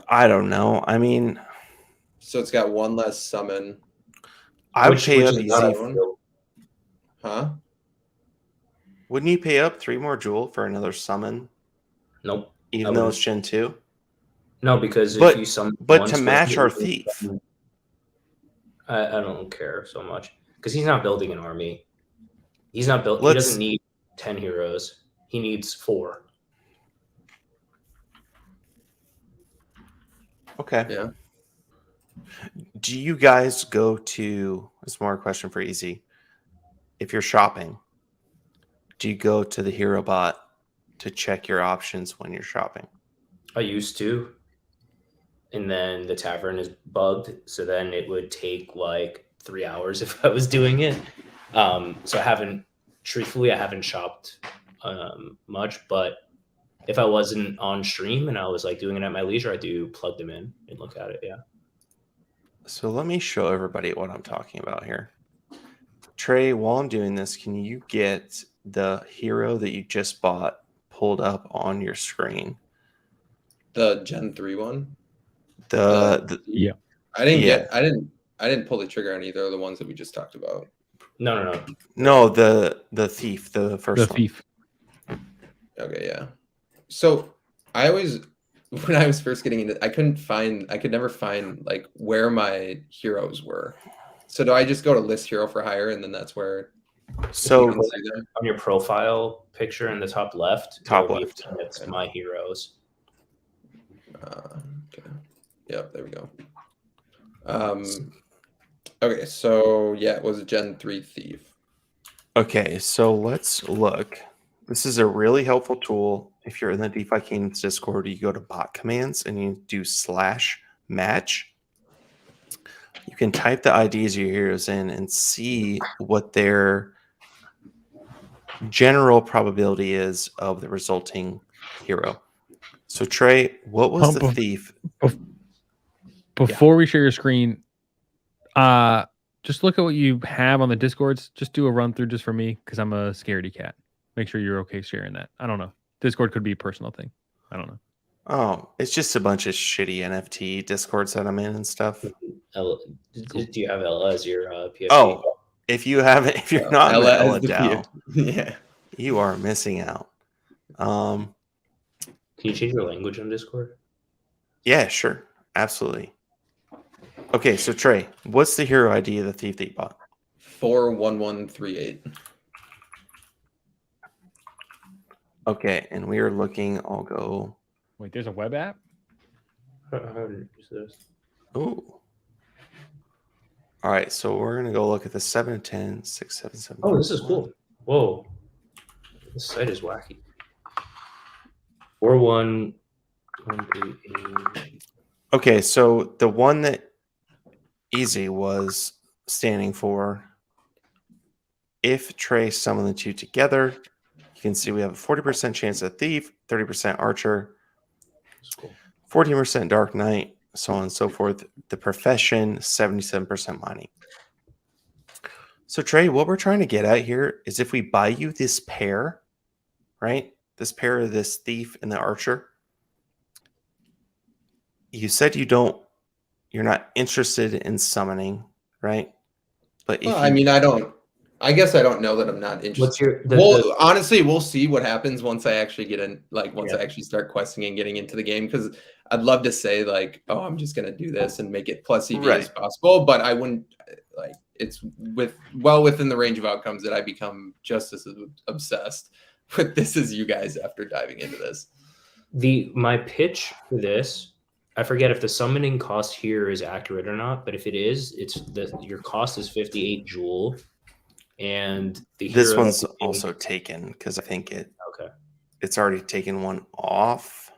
I don't know. I mean, So it's got 1 less summon. I would Which- pay which up is easy. not easy. a- Huh? Wouldn't you pay up 3 more jewel for another summon, Nope. even though it's Gen 2? No, because But- if you summon. but once to with match the- our thief. I don't care so much because he's not building an army. He's not built. He Let's- doesn't need 10 heroes. He needs 4. Okay. Yeah. Do you guys go to, it's more a question for Easy. If you're shopping, do you go to the hero bot to check your options when you're shopping? I used to. And then the tavern is bugged. So then it would take like 3 hours if I was doing it. So I haven't shopped much. But if I wasn't on stream and I was like doing it at my leisure, I do plug them in and look at it. Yeah. So let me show everybody what I'm talking about here. Trey, while I'm doing this, can you get the hero that you just bought pulled up on your screen? The Gen 3 one? The Yeah. I didn't Yeah. get I didn't pull the trigger on either of the ones that we just talked about. No. no, the thief, the first The one. thief. Okay, yeah. So I always, when I was first getting into, I could never find like where my heroes were. So do I just go to list hero for hire, and then that's where you So can see them? On your profile picture in the top left, Top there will be a left. thing that's my heroes. Okay. Yep, there we go. Okay, so yeah, it was a Gen 3 thief. okay, so let's look. This is a really helpful tool. If you're in the DeFi Kingdoms Discord, you go to bot commands and you do /match. you can type the IDs of your heroes in and see what their general probability is of the resulting hero. So Trey, what was Pump the of- thief? Before we share your screen, just look at what you have on the Discords. Just do a run through just for me because I'm a scaredy cat. Make sure you're okay sharing that. I don't know. Discord could be a personal thing. I don't know. Oh, it's just a bunch of shitty NFT Discords that I'm in and stuff. Do you have Ella as your PFP? Oh, if you're not in the Ella DAO, yeah, you are missing out. Can you change your language on Discord? Yeah, sure. Absolutely. Okay, so Trey, what's the hero ID of the thief that you bought? 41138. Okay, and we are looking. I'll go. Wait, there's a web app? How do you use this? Ooh. All right, so we're going to go look at the 7 and 10, 6, 7, 7. Oh, this is cool. Whoa. This site is wacky. 41138. Okay, so the one that Easy was standing for, if Trey summon the two together, you can see we have a 40% chance of thief, 30% archer, Cool. 14% dark knight, so on and so forth. The profession, 77% mining. So Trey, what we're trying to get at here is if we buy you this pair, right? This pair of this thief and the archer, you said you're not interested in summoning, right? But if I guess I don't know that I'm not interested. What's your honestly, we'll see what happens once I actually get in, I actually start questing and getting into the game, because I'd love to say like, oh, I'm just gonna do this and make it plus EV as possible, but I wouldn't like it's well within the range of outcomes that I become just as obsessed with this as you guys after diving into this. My pitch for this, I forget if the summoning cost here is accurate or not, but if it is, your cost is 58 Joule. And this one's also taken because I think it's already taken one off.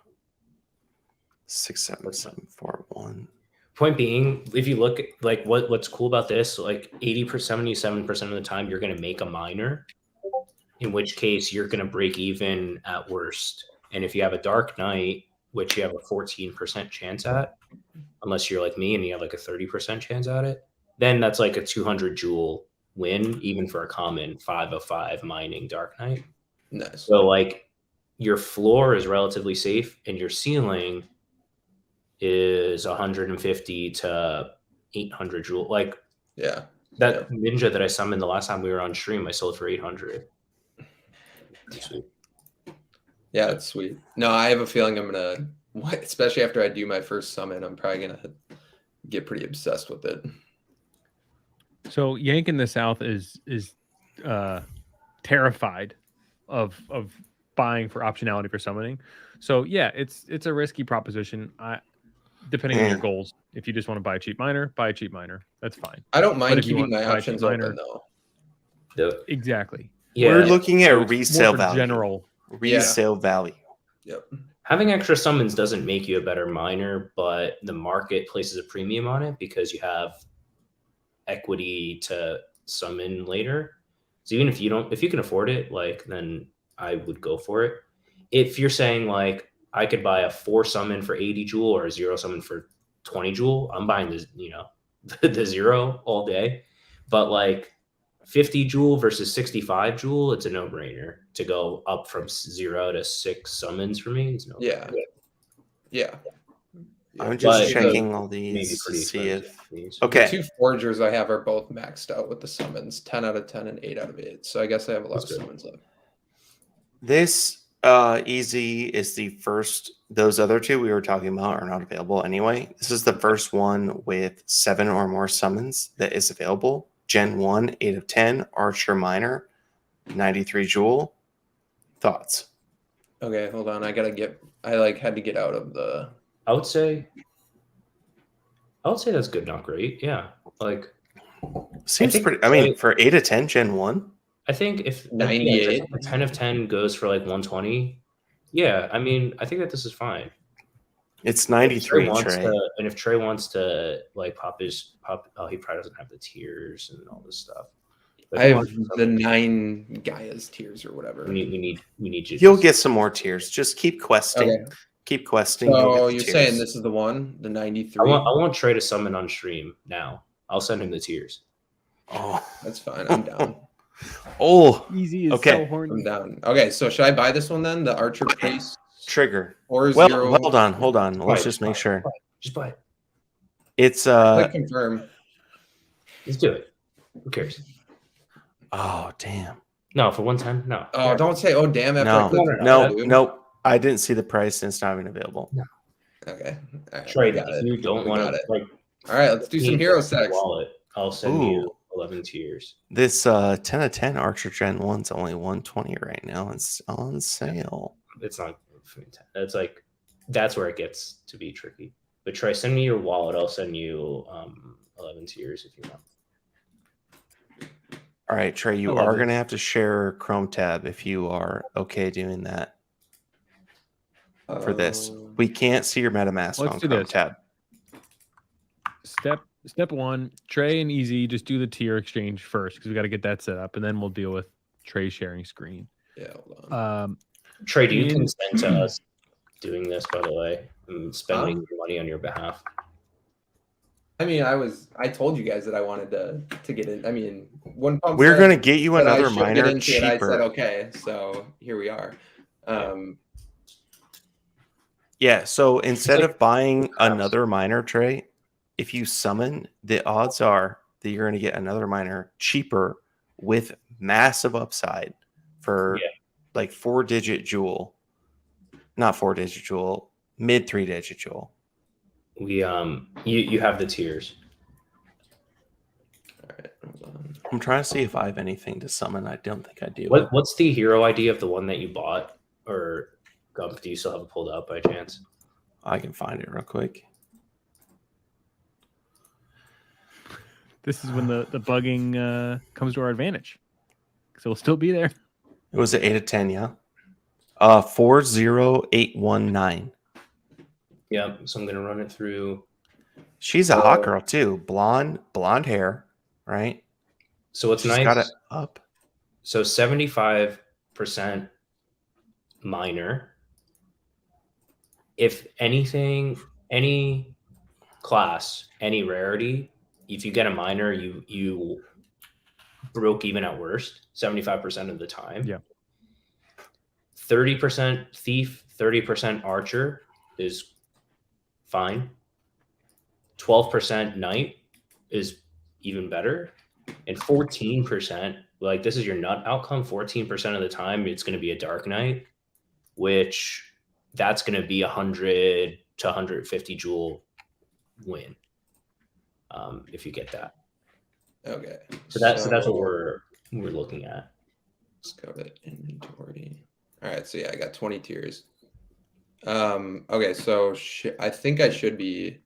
6, 7, 7, 4, 1. Point being, if you look at like what's cool about this, like 80%, 77% of the time you're gonna make a miner, in which case you're gonna break even at worst. And if you have a Dark Knight, which you have a 14% chance at, unless you're like me and you have like a 30% chance at it, then that's like a 200 Joule win, even for a common 5/5 mining Dark Knight. Nice. So like your floor is relatively safe and your ceiling is 150 to 800 Joule. Like that ninja that I summoned the last time we were on stream, I sold for 800. Sweet. Yeah, it's sweet. No, I have a feeling I'm gonna, especially after I do my first summon, I'm probably gonna get pretty obsessed with it. So Yank in the South is terrified of buying for optionality for summoning. So yeah, it's a risky proposition. Depending on your goals, if you just want to buy a cheap miner, buy a cheap miner. That's fine. I don't mind keeping my options open though. Exactly. Yeah. We're looking at resale value. General resale value. Yep. Having extra summons doesn't make you a better miner, but the market places a premium on it because you have equity to summon later. So even if you can afford it, like, then I would go for it. If you're saying like I could buy a 4 summon for 80 Joule or a 0 summon for 20 Joule, I'm buying the 0 all day. But like 50 Joule versus 65 Joule, it's a no-brainer to go up from 0 to 6 summons for me. It's no yeah. I'm just checking all these to see if The 2 forgers I have are both maxed out with the summons, 10 out of 10 and 8 out of 8. So I guess I have a lot of summons left. This easy is the first. Those other 2 we were talking about are not available anyway. This is the first one with 7 or more summons that is available. Gen 1, 8 of 10, Archer Miner, 93 Joule. Thoughts? Okay, hold on. I had to get out of the. I would say that's good, not great. Yeah, like seems pretty. I mean, for 8 of 10, Gen 1. I think if 98, 10 of 10 goes for like 120. Yeah, I mean, I think that this is fine. It's If Trey 93, wants Trey. to, and if Trey wants to like pop, oh, he probably doesn't have the tiers and all this stuff. But I if he have wants the something, 9 Gaia's tiers or whatever. we need you. You'll get some more tiers. Just keep questing. Okay. Keep questing. So you'll get the you're tiers. saying this is the one, the I 93? want Trey to summon on stream now. I'll send him the tiers. Oh, That's fine. I'm down. oh, Easy is Okay. so I'm horny. down. Okay, so should I buy this one then? The Archer Priest trigger. or Well, zero? hold on. Let's Buy it, just buy make it, sure. buy it. Just buy it. It's Click confirm. Let's do it. Who cares? oh damn. No, for one time, no. Oh, don't say oh damn after I No, click no, confirm, dude. nope. I didn't see the price and it's not even available. Okay. All right, Trey, got if it. you don't We want got to it. like All right, let's do some hero sex. wallet, I'll send you 11 tiers. This 10 of 10 Archer Gen 1's only 120 right now. It's on sale. It's not. It's like that's where it gets to be tricky. But Trey, send me your wallet. I'll send you 11 tiers if you want. All right, Trey, you I love are it. going to have to share Chrome tab if you are okay doing that for this. We can't see your MetaMask Let's on do Chrome this. tab. Step one, Trey and Easy just do the tier exchange first because we got to get that set up, and then we'll deal with Trey sharing screen. Yeah, hold on. Trey, do you in- consent to us doing this? By the way, and spending your money on your behalf. I mean, I told you guys that I wanted to get in. I mean, one pump. We're said going to get you that I another should get miner into it. I said cheaper. okay, so here we are. Yeah, so instead like of buying craps. another miner, Trey, if you summon, the odds are that you're going to get another miner cheaper with massive upside for like 4-digit jewel. Not 4-digit jewel, mid 3-digit jewel. We you have the tiers. All right, hold on. I'm trying to see if I have anything to summon. I don't think I do. What's the hero ID of the one that you bought? Or Gump, do you still have it pulled up by chance? I can find it real quick. This is when the bugging comes to our advantage. So we'll still be there. It was an 8 of 10, yeah. 40819. Yeah, so I'm gonna run it through. She's a hot girl too. Blonde hair, right? So what's She's nice? got it up. So 75% minor. If anything, any class, any rarity, if you get a minor, you broke even at worst 75% of the time. Yeah. 30% thief, 30% archer is fine. 12% knight is even better. And 14%, like this is your nut outcome, 14% of the time it's going to be a dark knight, which that's going to be 100 to 150 jewel win if you get that. Okay. So that's what we're looking at. Let's go to inventory. All right, so yeah, I got 20 tiers. Okay, so I think I should be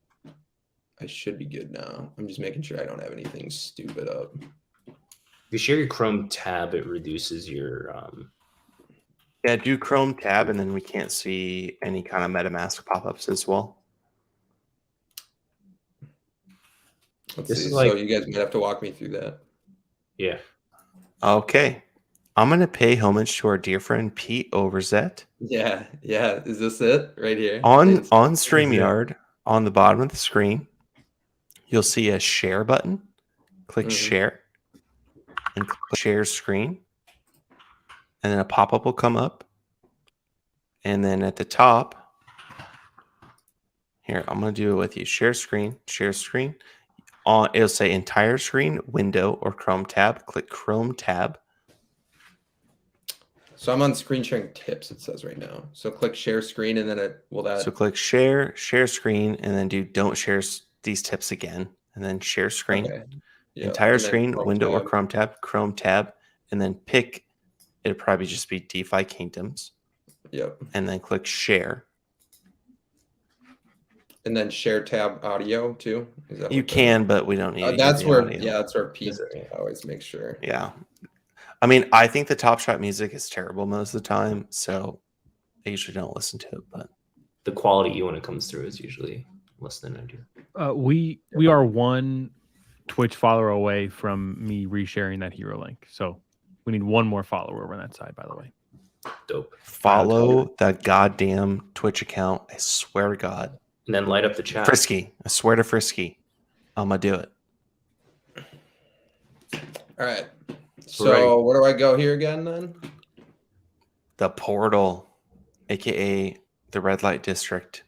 good now. I'm just making sure I don't have anything stupid up. If you share your Chrome tab, it reduces your Yeah, do Chrome tab, and then we can't see any kind of MetaMask pop-ups as well. Let's This see. is So like- you guys might have to walk me through that. yeah. Okay. I'm going to pay homage to our dear friend Pete Overzet. Yeah. Is this it right here? On It's- StreamYard, on the bottom of the screen, you'll see a share button. Click share and click share screen. And then a pop-up will come up. And then at the top, here, I'm going to do it with you. Share screen. It'll say entire screen, window, or Chrome tab. Click Chrome tab. So I'm on screen sharing tips, it says right now. So click share screen and then So click share screen, and then do don't share these tips again. And then share screen. Okay. Yeah, Entire and then screen, Chrome window or tab. Chrome tab, and then pick, it'll probably just be DeFi Kingdoms, Yep. and then click share. And then share tab audio too. Is that You what that- can, but we don't need it. that's where audio. that's where Pete Yeah. always makes sure. Yeah. I mean, I think the Top Shot music is terrible most of the time, so I usually don't listen to it, but the quality when it comes through is usually less than I do. We are one Twitch follower away from me resharing that hero link. So we need one more follower over on that side, by the way. Dope. Follow that goddamn Twitch account. I swear to God. And then light up the chat. Frisky. I swear to Frisky. I'm going to do it. All right. So where do I go here again then? The portal, a.k.a. the red light district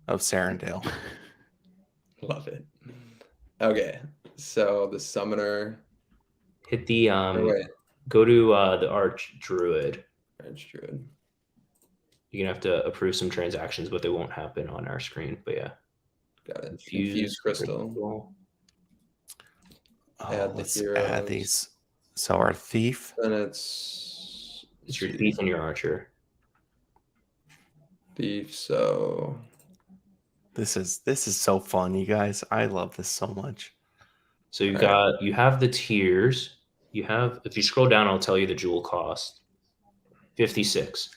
of Sarandale. Love it. Okay. So the summoner. Hit the wait. go to the Arch Druid. Arch Druid. You're gonna have to approve some transactions, but they won't happen on our screen. But yeah. Got it. Infuse crystal. Oh, let's add these. So our thief. And it's your thief and your archer. Thief. So this is so fun, you guys. I love this so much. So you have the tiers. You have, if you scroll down, I'll tell you the jewel cost. 56.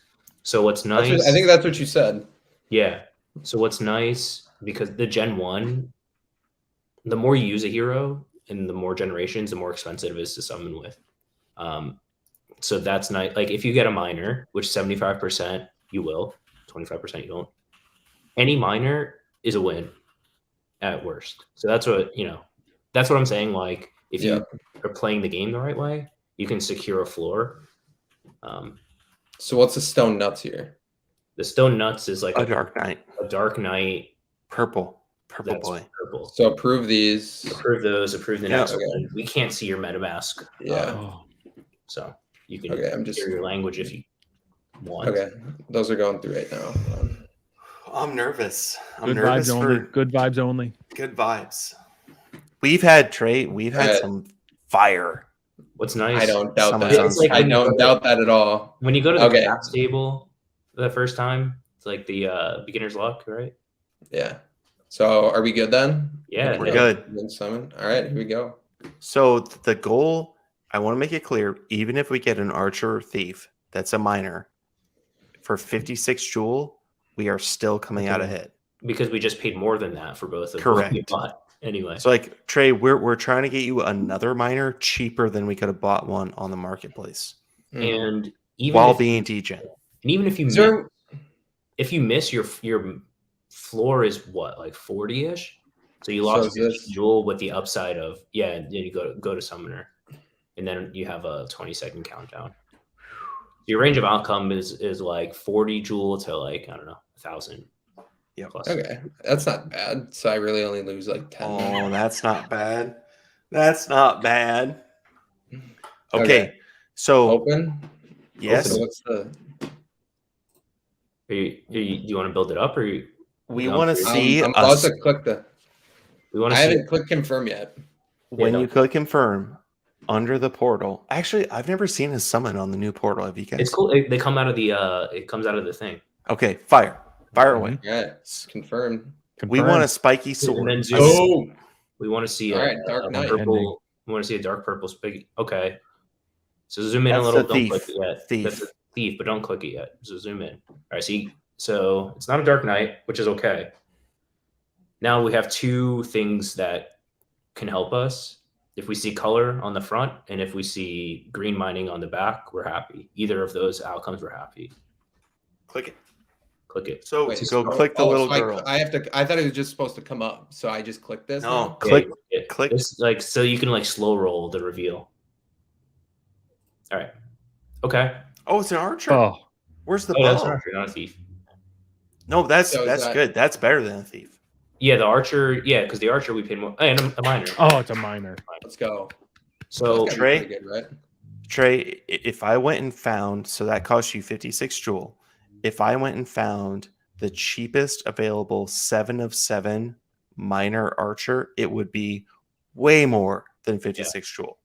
So what's nice? I think that's what you said. Yeah. So what's nice, because the Gen 1, the more you use a hero and the more generations, the more expensive it is to summon with. So that's nice. Like if you get a miner, which 75% you will, 25% you don't. Any miner is a win at worst. So that's what, that's what I'm saying. Like if you are playing the game the right way, you can secure a floor. So what's the stone nuts here? The stone nuts is like a dark knight. A dark knight. Purple boy. Purple. So approve these. Approve those. Approve the next one. We can't see your MetaMask. Yeah. So you can I'm just hear your language if you want. Okay. Those are going through right now. I'm nervous. Good vibes only. Good vibes only. Good vibes. We've had Trey. We've had some fire. What's nice? I don't doubt that. I don't doubt that at all. When you go to the craft table the first time, it's like the beginner's luck, right? Yeah. So are we good then? Yeah, we're good. Summon. All right, here we go. So the goal, I want to make it clear, even if we get an archer or thief, that's a miner, for 56 jewel, we are still coming out ahead. Because we just paid more than that for both of them. Correct. Anyway. So like Trey, we're trying to get you another miner cheaper than we could have bought one on the marketplace. And even while being degen. And even if you miss your floor is what, like 40-ish? So you lost your jewel with the upside of then you go to summoner. And then you have a 20-second countdown. Your range of outcome is like 40 jewel to like, I don't know, 1,000. Yeah. Okay. That's not bad. So I really only lose like 10. Oh, that's not bad. That's not bad. Okay. So open? Yes. Open. What's the you want to build it up, or we want to see? I'm about to click the. I haven't clicked confirm yet. When you click confirm under the portal, actually, I've never seen a summon on the new portal. Have you guys? It's cool. They come out of the. It comes out of the thing. Okay, fire away. Yeah, confirmed. We want a spiky sword. And then we want to see dark knight. purple. We want to see a dark purple spiky. Okay. So zoom in a little. Don't click it yet. That's a thief, but don't click it yet. So zoom in. All right. See. So it's not a dark knight, which is okay. Now we have two things that can help us. If we see color on the front and if we see green mining on the back, we're happy. Either of those outcomes, we're happy. Click it. Click it. So click the little girl. I thought it was just supposed to come up. So I just click this. No, click. It's like, so you can like slow roll the reveal. All right. Okay. Oh, it's an archer. Oh, where's the bow? That's an archer, not a thief. No, that's good. That's better than a thief. Yeah, the archer. Yeah, because the archer we paid more. And a miner. Oh, it's a miner. Let's go. So Trey, good, right? Trey, if I went and found, so that cost you 56 jewel. If I went and found the cheapest available 7 of 7 miner archer, it would be way more than 56 jewel.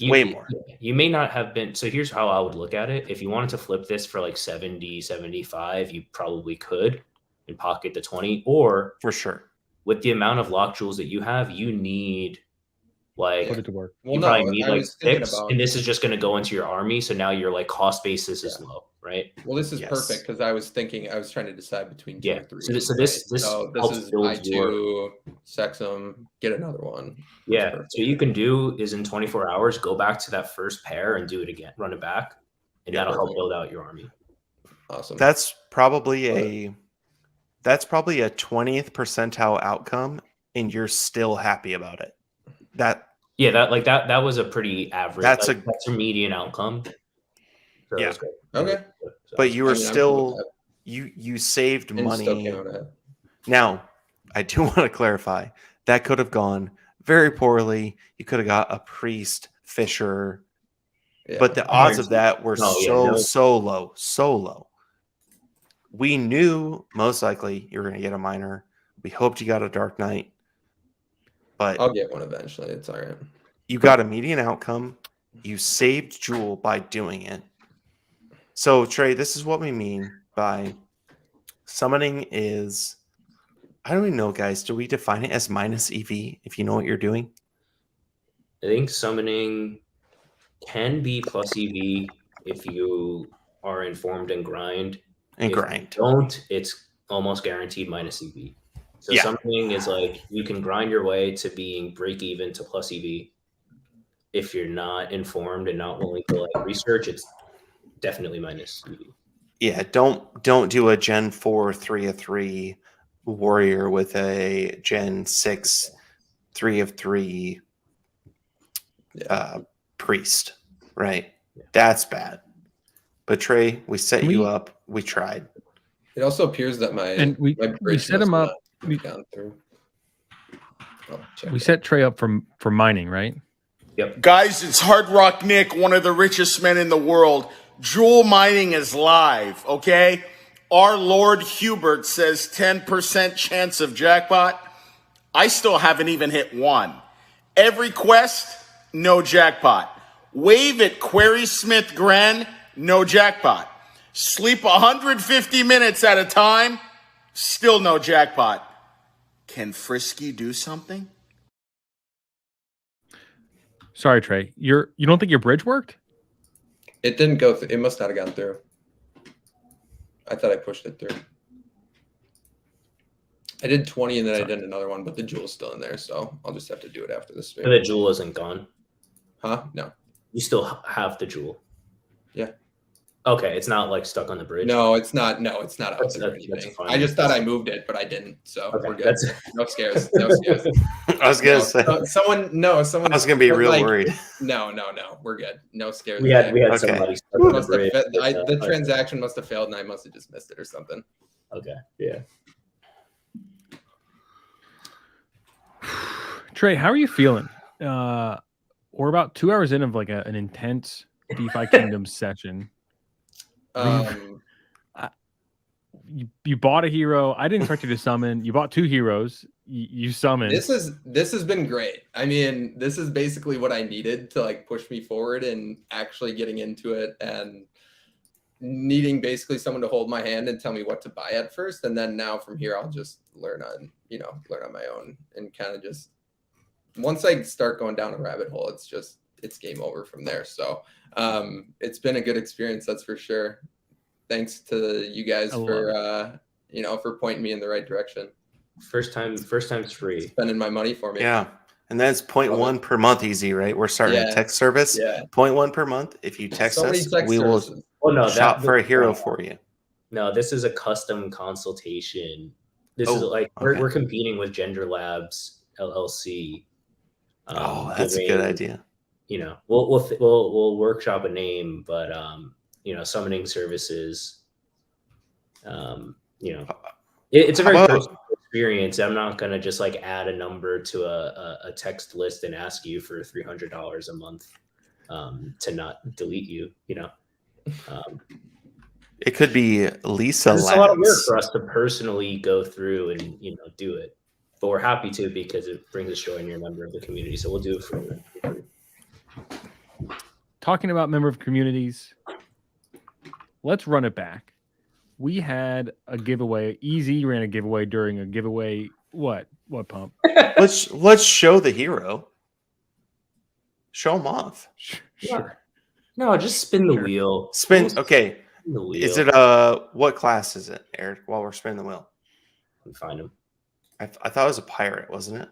Way more. You may not have been. So here's how I would look at it. If you wanted to flip this for like 70, 75, you probably could and pocket the 20. Or for sure, with the amount of lock jewels that you have, you need Like Put it to work. Well, you no, probably need I like was thinking 6, about. and this is just going to go into your army. So now your like cost basis is low, right? Well, this is Yes. perfect because I was trying to decide between 2 Yeah. or 3. So this right? so this helps is build I2, Sexum, get another one. Yeah. perfect. So what you can do is in 24 hours, go back to that first pair and do it again, run it back, and Yeah, that'll help perfect. build out your army. Awesome. That's probably a 20th percentile outcome, and you're still happy about it. Yeah, that was a pretty average. That's That's a median outcome. So Yeah. that's great. Okay. So, but you were I'm cool still with you saved that. And still money. came out ahead. Now, I do want to clarify that could have gone very poorly. You could have got a priest, fisher, Yeah. but the odds of that were No, so low. We knew most likely you were going to get a minor. We hoped you got a Dark Knight, but I'll get one eventually. It's all right. you got a median outcome. You saved Jewel by doing it. So, Trey, this is what we mean by summoning is, I don't even know, guys. Do we define it as minus EV if you know what you're doing? I think summoning can be plus EV if you are informed and grind. And If grind. you don't, it's almost guaranteed minus EV. So Yeah. summoning is like you can grind your way to being break even to plus EV. If you're not informed and not willing to like research, it's definitely minus EV. Yeah, don't do a Gen 4 3 of 3 warrior with a Gen 6 3 of 3 priest, right? Yeah. That's bad. But Trey, we set We- you up. We tried. It also appears that we bridge set him must up. not have gone through. We set Trey up for mining, right? Yep. Guys, it's Hard Rock Nick, one of the richest men in the world. Jewel mining is live, okay? Our Lord Hubert says 10% chance of jackpot. I still haven't even hit 1. Every quest, no jackpot. Wave at Query Smith Gren, no jackpot. Sleep 150 minutes at a time, still no jackpot. Can Frisky do something? Sorry, Trey. You don't think your bridge worked? It didn't go through. It must not have gone through. I thought I pushed it through. I did 20 and then I did another one, but the jewel's still in there, so I'll just have to do it after this So stream. the jewel isn't gone. Huh? No. You still have the jewel. Yeah. Okay, it's not like stuck on the bridge. No, it's not. No, it's not out That's- there or that's- that's anything. fine. I just thought I moved it, but I didn't. So Okay, we're good. that's- No scares. No scares. I was gonna say Someone. I was gonna be real like, worried. No. We're good. No scares. We had Okay. somebody stuck on the Must have bridge. the transaction must have failed, and I must have just missed it or something. Okay. Yeah. Trey, how are you feeling? We're about 2 hours in of like an intense DeFi Kingdom session. You bought a hero. I didn't expect you to summon. You bought 2 heroes. You summoned. This has been great. I mean, this is basically what I needed to like push me forward and actually getting into it and needing basically someone to hold my hand and tell me what to buy at first, and then now from here I'll just learn on my own and kind of just once I start going down a rabbit hole, it's game over from there. So it's been a good experience, that's for sure. Thanks to you guys for pointing me in the right direction. First time's free. Spending my money for me. Yeah. And that's 0.1 per month easy, right? We're starting a text service. Yeah. 0.1 per month. If you text us, we will shop for a hero for you. No, this is a custom consultation. This is like we're competing with Gender Labs LLC. That's a good idea. We'll workshop a name, but summoning services. It's a very personal experience. I'm not gonna just like add a number to a text list and ask you for $300 a month to not delete you. It could be Lisa. It's a lot of work for us to personally go through and do it, but we're happy to because it brings us joy and you're a member of the community. So we'll do it for you. Talking about member of communities, let's run it back. We had a giveaway. Easy ran a giveaway during a giveaway. What pump? Let's show the hero. Show them off. Sure. No, just spin the Sure. wheel. Spin. We'll Okay. spin the wheel. Is it what class is it, Eric? While we're spinning the wheel, We find him. I thought it was a pirate, wasn't it?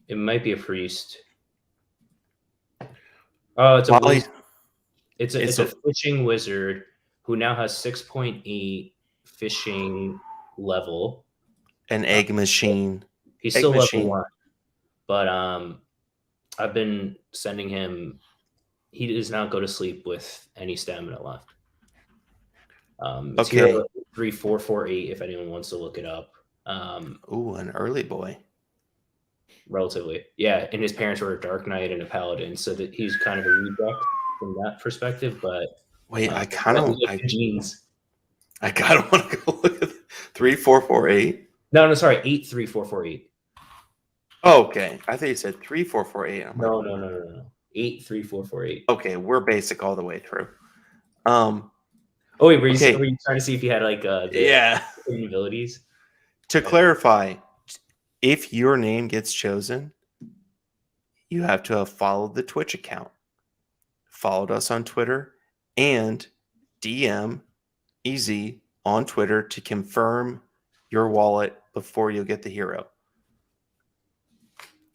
It might be a priest. Oh, it's a Molly- wizard. It's a fishing wizard who now has 6.8 fishing level. An egg machine. He's Egg still machine. level 1, but I've been sending him. He does not go to sleep with any stamina left. It's Okay. Hero 3448 if anyone wants to look it up. Ooh, an early boy. Relatively, yeah. And his parents were a Dark Knight and a Paladin, so that he's kind of a reject from that perspective. But Wait, I kind of genes. I kind of want to go look at 3448. No, sorry, 83448. Oh, okay, I thought you said 3448. I'm No, like, no. 83448. Okay, we're basic all the way through. Oh wait, were you Okay. trying to see if he had like the Yeah. hidden abilities? To clarify, if your name gets chosen, you have to have followed the Twitch account, followed us on Twitter, and DM EZ on Twitter to confirm your wallet before you'll get the hero.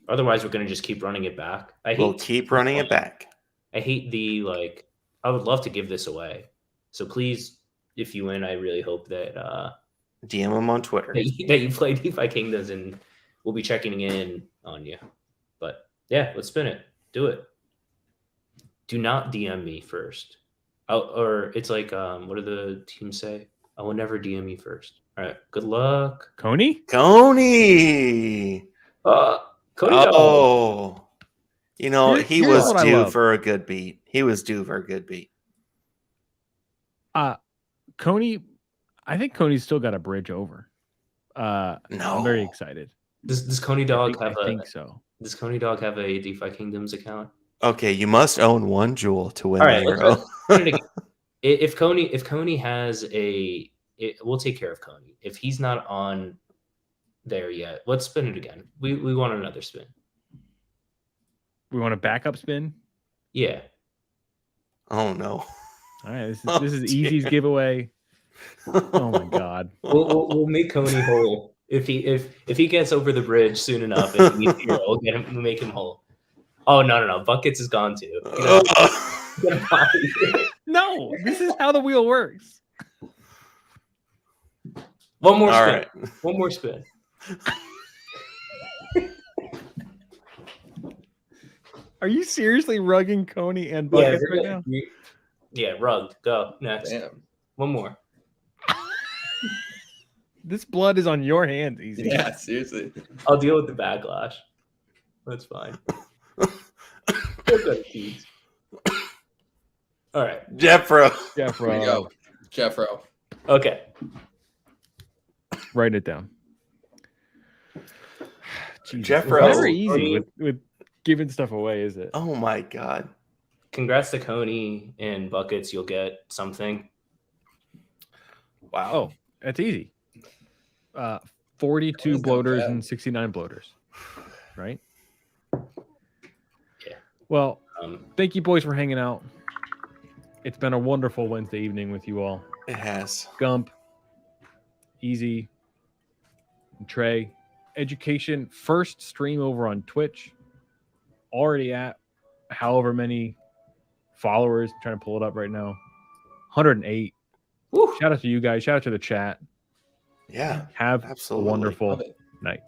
Otherwise, we're gonna just keep running it back. We'll keep running it back. I hate the like. I would love to give this away. So please, if you win, I really hope that DM them on Twitter. that you play DeFi Kingdoms, and we'll be checking in on you. But yeah, let's spin it. Do it. Do not DM me first. Or it's like, what do the teams say? I will never DM you first. All right. Good luck. Coney? Coney. Cody. Oh, you know, Here's he was what I due love. for a good beat. He was due for a good beat. Coney, I think Coney's still got a bridge over. No. I'm very excited. Does Coney Dog I think so. Does Coney Dog have a DeFi Kingdoms account? Okay, you must own one jewel to win All the right, hero. spin it again. If Coney has we'll take care of Coney. If he's not on there yet, let's spin it again. We want another spin. We want a backup spin? Yeah. Oh no. All right, this is Easy's giveaway. Oh my god. We'll make Coney whole. If he gets over the bridge soon enough, and we'll make him whole. Oh no! Buckets is gone too. Get him out of here. No, this is how the wheel works. One more All spin. right. One more spin. Are you seriously rugging Coney and Buckets right now? Yeah, rugged. Go next. Damn. One more. This blood is on your hands, Easy. Yeah, seriously. I'll deal with the backlash. That's fine. We'll go to Keys. All right. Jeffro. Here we go. Jeffro. Okay. Write it down. Jesus, Jeffro. It's never easy with giving stuff away, is it? Oh my god. Congrats to Coney and Buckets. You'll get something. Wow. Oh, that's easy. 42 That was not bloaters bad. and 69 bloaters. Right? Yeah. Well, thank you boys for hanging out. It's been a wonderful Wednesday evening with you all. It has. Gump, Easy, and Trey. Education first stream over on Twitch. Already at however many followers. I'm trying to pull it up right now. 108. Woo. Shout out to you guys. Shout out to the chat. Yeah. Have Absolutely. a wonderful Love it. night.